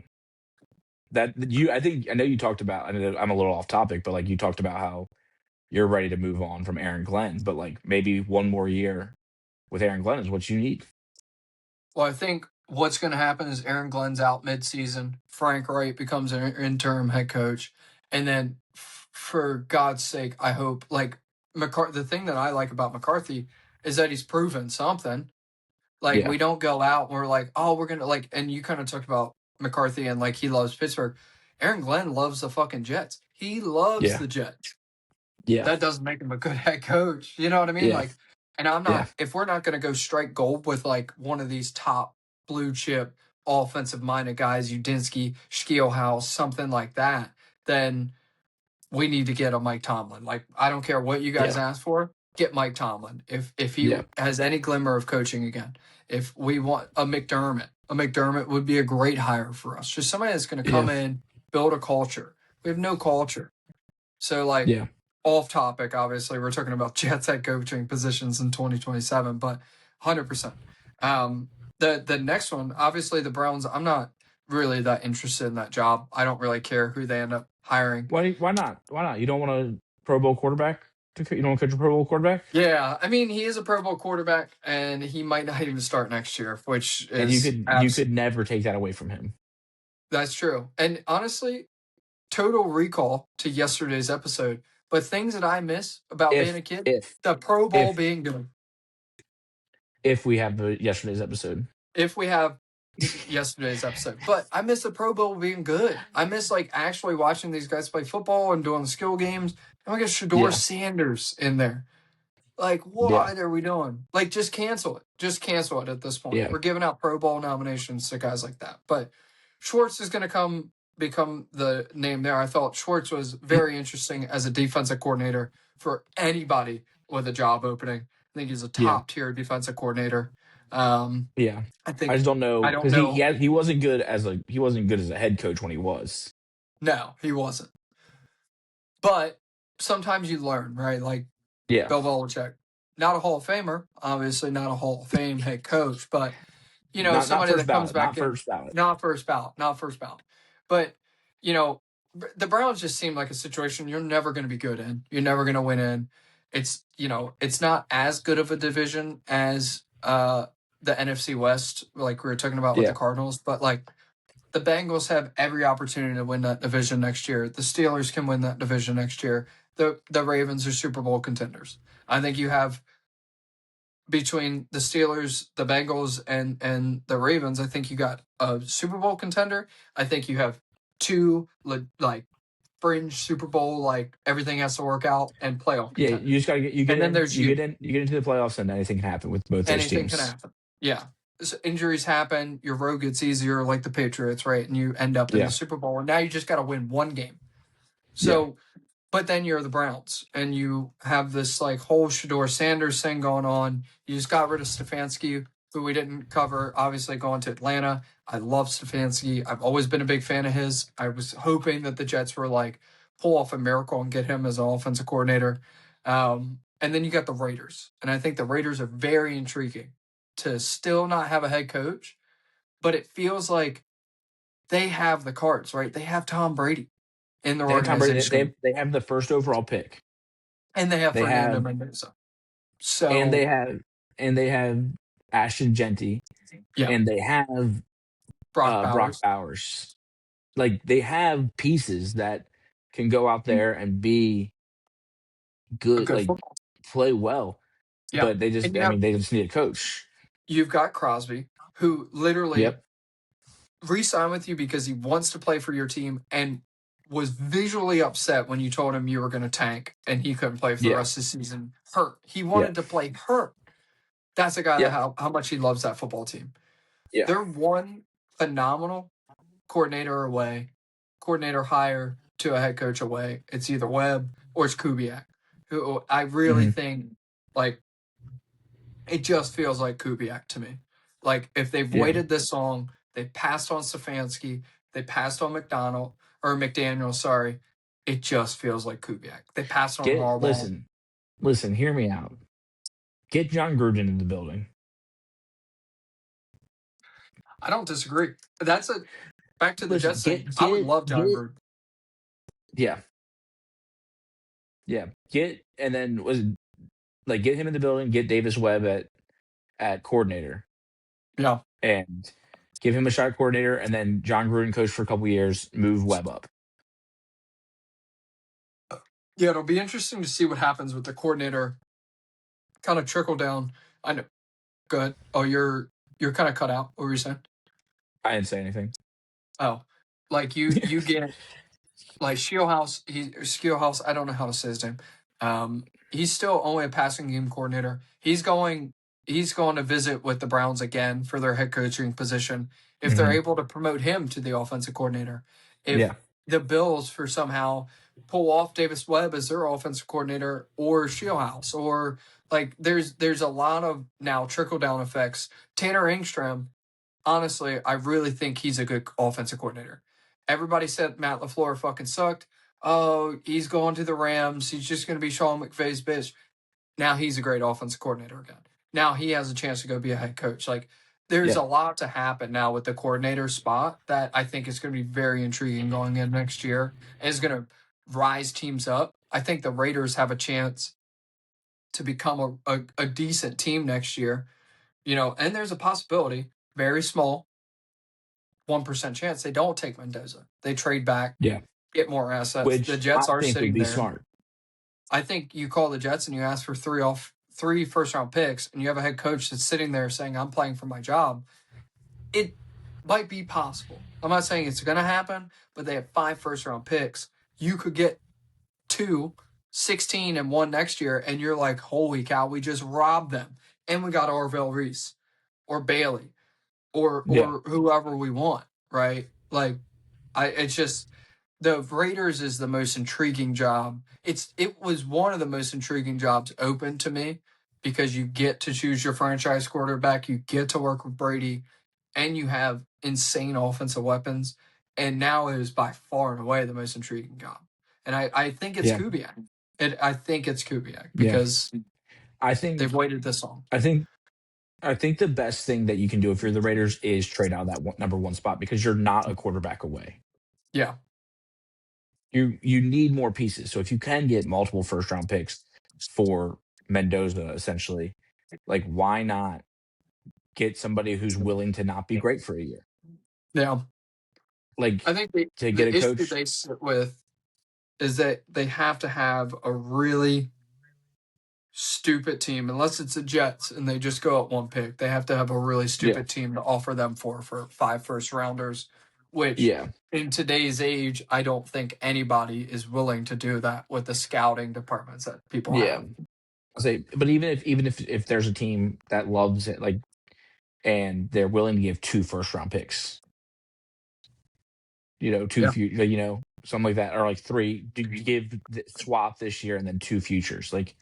I know you talked about. I know I'm a little off topic, but like you talked about how you're ready to move on from Aaron Glenn, but like maybe one more year with Aaron Glenn is what you need. Well, I think what's going to happen is Aaron Glenn's out midseason. Frank Wright becomes an interim head coach. And then, for God's sake, I hope, like, the thing that I like about McCarthy is that he's proven something. Like, Yeah. we don't go out and we're like, oh, we're gonna like. And you kind of talked about McCarthy and like he loves Pittsburgh. Aaron Glenn loves the fucking Jets. He loves Yeah. the Jets. Yeah. That doesn't make him a good head coach. You know what I mean? Yeah. Like, and I'm Yeah. not, if we're not going to go strike gold with like one of these top blue chip offensive minded guys, Udinsky, Spielhaus, something like that, then we need to get a Mike Tomlin. Like, I don't care what you guys Yeah. ask for, get Mike Tomlin. If he Yeah. has any glimmer of coaching again, if we want a McDermott would be a great hire for us. Just somebody that's going to Yeah. come in, build a culture. We have no culture. So, like, Yeah. off topic, obviously, we're talking about Jets head coaching positions in 2027, but 100%. The next one, obviously, the Browns, I'm not really that interested in that job. I don't really care who they end up hiring. Why not? Why not? You don't want a Pro Bowl quarterback you don't want to coach a Pro Bowl quarterback? Yeah, I mean, he is a Pro Bowl quarterback, and he might not even start next year, which And you is could never take that away from him. that's true. And honestly, total recall to yesterday's episode, but things that I miss about being a kid, the Pro Bowl if being good. if we have the yesterday's episode. If we have yesterday's episode. But I miss the Pro Bowl being good. I miss like actually watching these guys play football and doing the skill games. And we get Shador Sanders in there. Like, what are we doing? Like, just cancel it. Just cancel it at this point. Yeah. We're giving out Pro Bowl nominations to guys like that. But Schwartz is going to become the name there. I thought Schwartz was very interesting as a defensive coordinator for anybody with a job opening. I think he's a top tier defensive coordinator. Yeah. I think I just don't know because know. he wasn't good as a head coach when he was. No, he wasn't. But sometimes you learn, right? Like Yeah. Bill Belichick, not a Hall of Famer, obviously not a Hall of Fame head coach, but you know, somebody that comes back in, not first ballot. But you know, the Browns just seem like a situation you're never going to be good in. You're never going to win in. It's it's not as good of a division as the NFC West, like we were talking about with the Cardinals, but like the Bengals have every opportunity to win that division next year. The Steelers can win that division next year. The Ravens are Super Bowl contenders. I think you have between the Steelers, the Bengals, and the Ravens, I think you got a Super Bowl contender. I think you have two like fringe Super Bowl, like everything has to work out, and playoff contenders. Yeah, you just gotta get get into the playoffs, and anything can happen with both those teams. Anything can happen. Yeah. So injuries happen, your road gets easier like the Patriots, right? And you end up in the Super Bowl. And now you just got to win one game. So, but then you're the Browns and you have this like whole Shador Sanders thing going on. You just got rid of Stefanski, who we didn't cover, obviously going to Atlanta. I love Stefanski. I've always been a big fan of his. I was hoping that the Jets were like pull off a miracle and get him as an offensive coordinator. And then you got the Raiders. And I think the Raiders are very intriguing to still not have a head coach, but it feels like they have the cards, right? They have Tom Brady in their organization. They have the first overall pick. And they have Fernando Mendoza. So and they have Ashton Genty. Yeah. And they have Brock Bowers. Like they have pieces that can go out there and be good like football. Play well. Yeah. But they just they just need a coach. You've got Crosby, who literally re-signed with you because he wants to play for your team and was visually upset when you told him you were going to tank and he couldn't play for the rest of the season hurt. He wanted to play hurt. That's a guy that how much he loves that football team. Yeah. They're one phenomenal coordinator hire to a head coach away. It's either Webb or it's Kubiak, who I really think like it just feels like Kubiak to me. Like if they've waited this long, they passed on Stefanski, they passed on McDaniel, sorry. It just feels like Kubiak. They passed on Harbaugh. Listen, hear me out. Get John Gruden in the building. I don't disagree. That's back to the Jets thing. I would love John Gruden. Yeah. Yeah. Get him in the building, get Davis Webb at coordinator. Yeah. And give him a shot at coordinator, and then John Gruden coach for a couple years, move Webb up. Yeah, it'll be interesting to see what happens with the coordinator kind of trickle down. I know Good. Oh, you're kind of cut out. What were you saying? I didn't say anything. Oh, like you get like Skillhouse. I don't know how to say his name. He's still only a passing game coordinator. He's going to visit with the Browns again for their head coaching position if they're able to promote him to the offensive coordinator. If Yeah. the Bills for somehow pull off Davis Webb as their offensive coordinator or Skillhouse or like there's a lot of now trickle down effects. Tanner Engstrom, honestly, I really think he's a good offensive coordinator. Everybody said Matt LaFleur fucking sucked. Oh, he's going to the Rams. He's just going to be Sean McVay's bitch. Now he's a great offensive coordinator again. Now he has a chance to go be a head coach. Like, there's a lot to happen now with the coordinator spot that I think is going to be very intriguing going in next year and is going to rise teams up. I think the Raiders have a chance to become a decent team next year, and there's a possibility, very small, 1% chance they don't take Mendoza. They trade back, get more assets. Which the Jets I are think sitting would be there. smart. I think you call the Jets and you ask for three first-round picks, and you have a head coach that's sitting there saying, I'm playing for my job. It might be possible. I'm not saying it's going to happen, but they have 5 first-round picks. You could get 2, 16, and 1 next year, and you're like, holy cow, we just robbed them. And we got Orville Reese or Bailey or whoever we want, right? Like, it's just the Raiders is the most intriguing job. It was one of the most intriguing jobs open to me because you get to choose your franchise quarterback, you get to work with Brady, and you have insane offensive weapons. And now it is by far and away the most intriguing job. And I think it's Kubiak. I think it's Kubiak because I think they've waited this long. I think the best thing that you can do if you're the Raiders is trade out that number 1 spot because you're not a quarterback away. Yeah. You need more pieces. So if you can get multiple first-round picks for Mendoza, essentially, like why not get somebody who's willing to not be great for a year? Yeah. Like I think to get a issue coach. they sit with is that they have to have a really stupid team, unless it's the Jets and they just go at 1 pick. They have to have a really stupid team to offer them for 5 first-rounders, which in today's age, I don't think anybody is willing to do that with the scouting departments that people have. I'll say, but even if there's a team that loves it, like, and they're willing to give 2 first-round picks, 2 something like that, or like 3, swap this year and then 2 futures, like,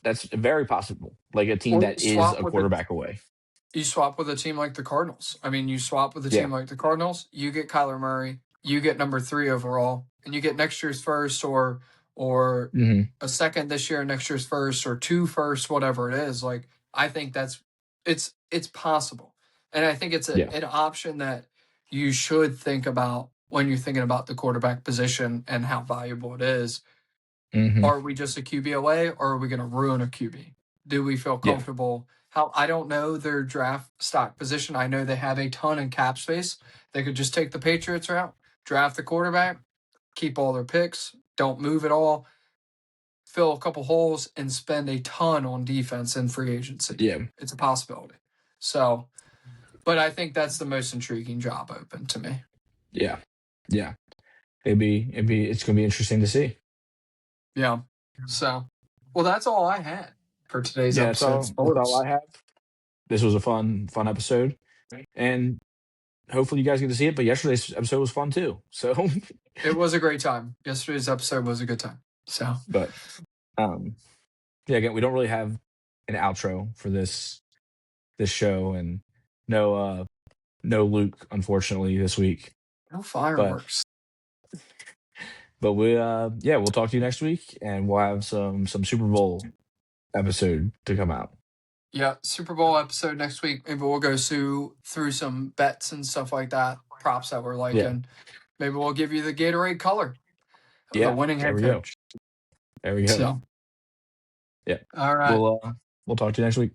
that's very possible. Like a team that is a quarterback away. You swap with a team like the Cardinals. I mean, you swap with a team like the Cardinals, you get Kyler Murray, you get number 3 overall, and you get next year's first or a second this year, next year's first, or 2 firsts, whatever it is. Like, I think it's possible. And I think it's an option that you should think about when you're thinking about the quarterback position and how valuable it is. Are we just a QB away, or are we going to ruin a QB? Do we feel comfortable? I don't know their draft stock position. I know they have a ton in cap space. They could just take the Patriots route, draft the quarterback, keep all their picks, don't move at all, fill a couple holes, and spend a ton on defense and free agency. It's a possibility. So, but I think that's the most intriguing job open to me. Yeah. It's going to be interesting to see. Yeah. So, well, that's all I had for today's episode. That's all I have. This was a fun episode, and hopefully you guys get to see it. But yesterday's episode was fun too. So it was a great time. Yesterday's episode was a good time. So, but again, we don't really have an outro for this show, and no Luke, unfortunately, this week. No fireworks. But we'll talk to you next week, and we'll have some Super Bowl episode to come out. Yeah, Super Bowl episode next week. Maybe we'll go through some bets and stuff like that, props that we're liking. Maybe we'll give you the Gatorade color of the winning head coach. There we go. So, yeah. All right. We'll talk to you next week.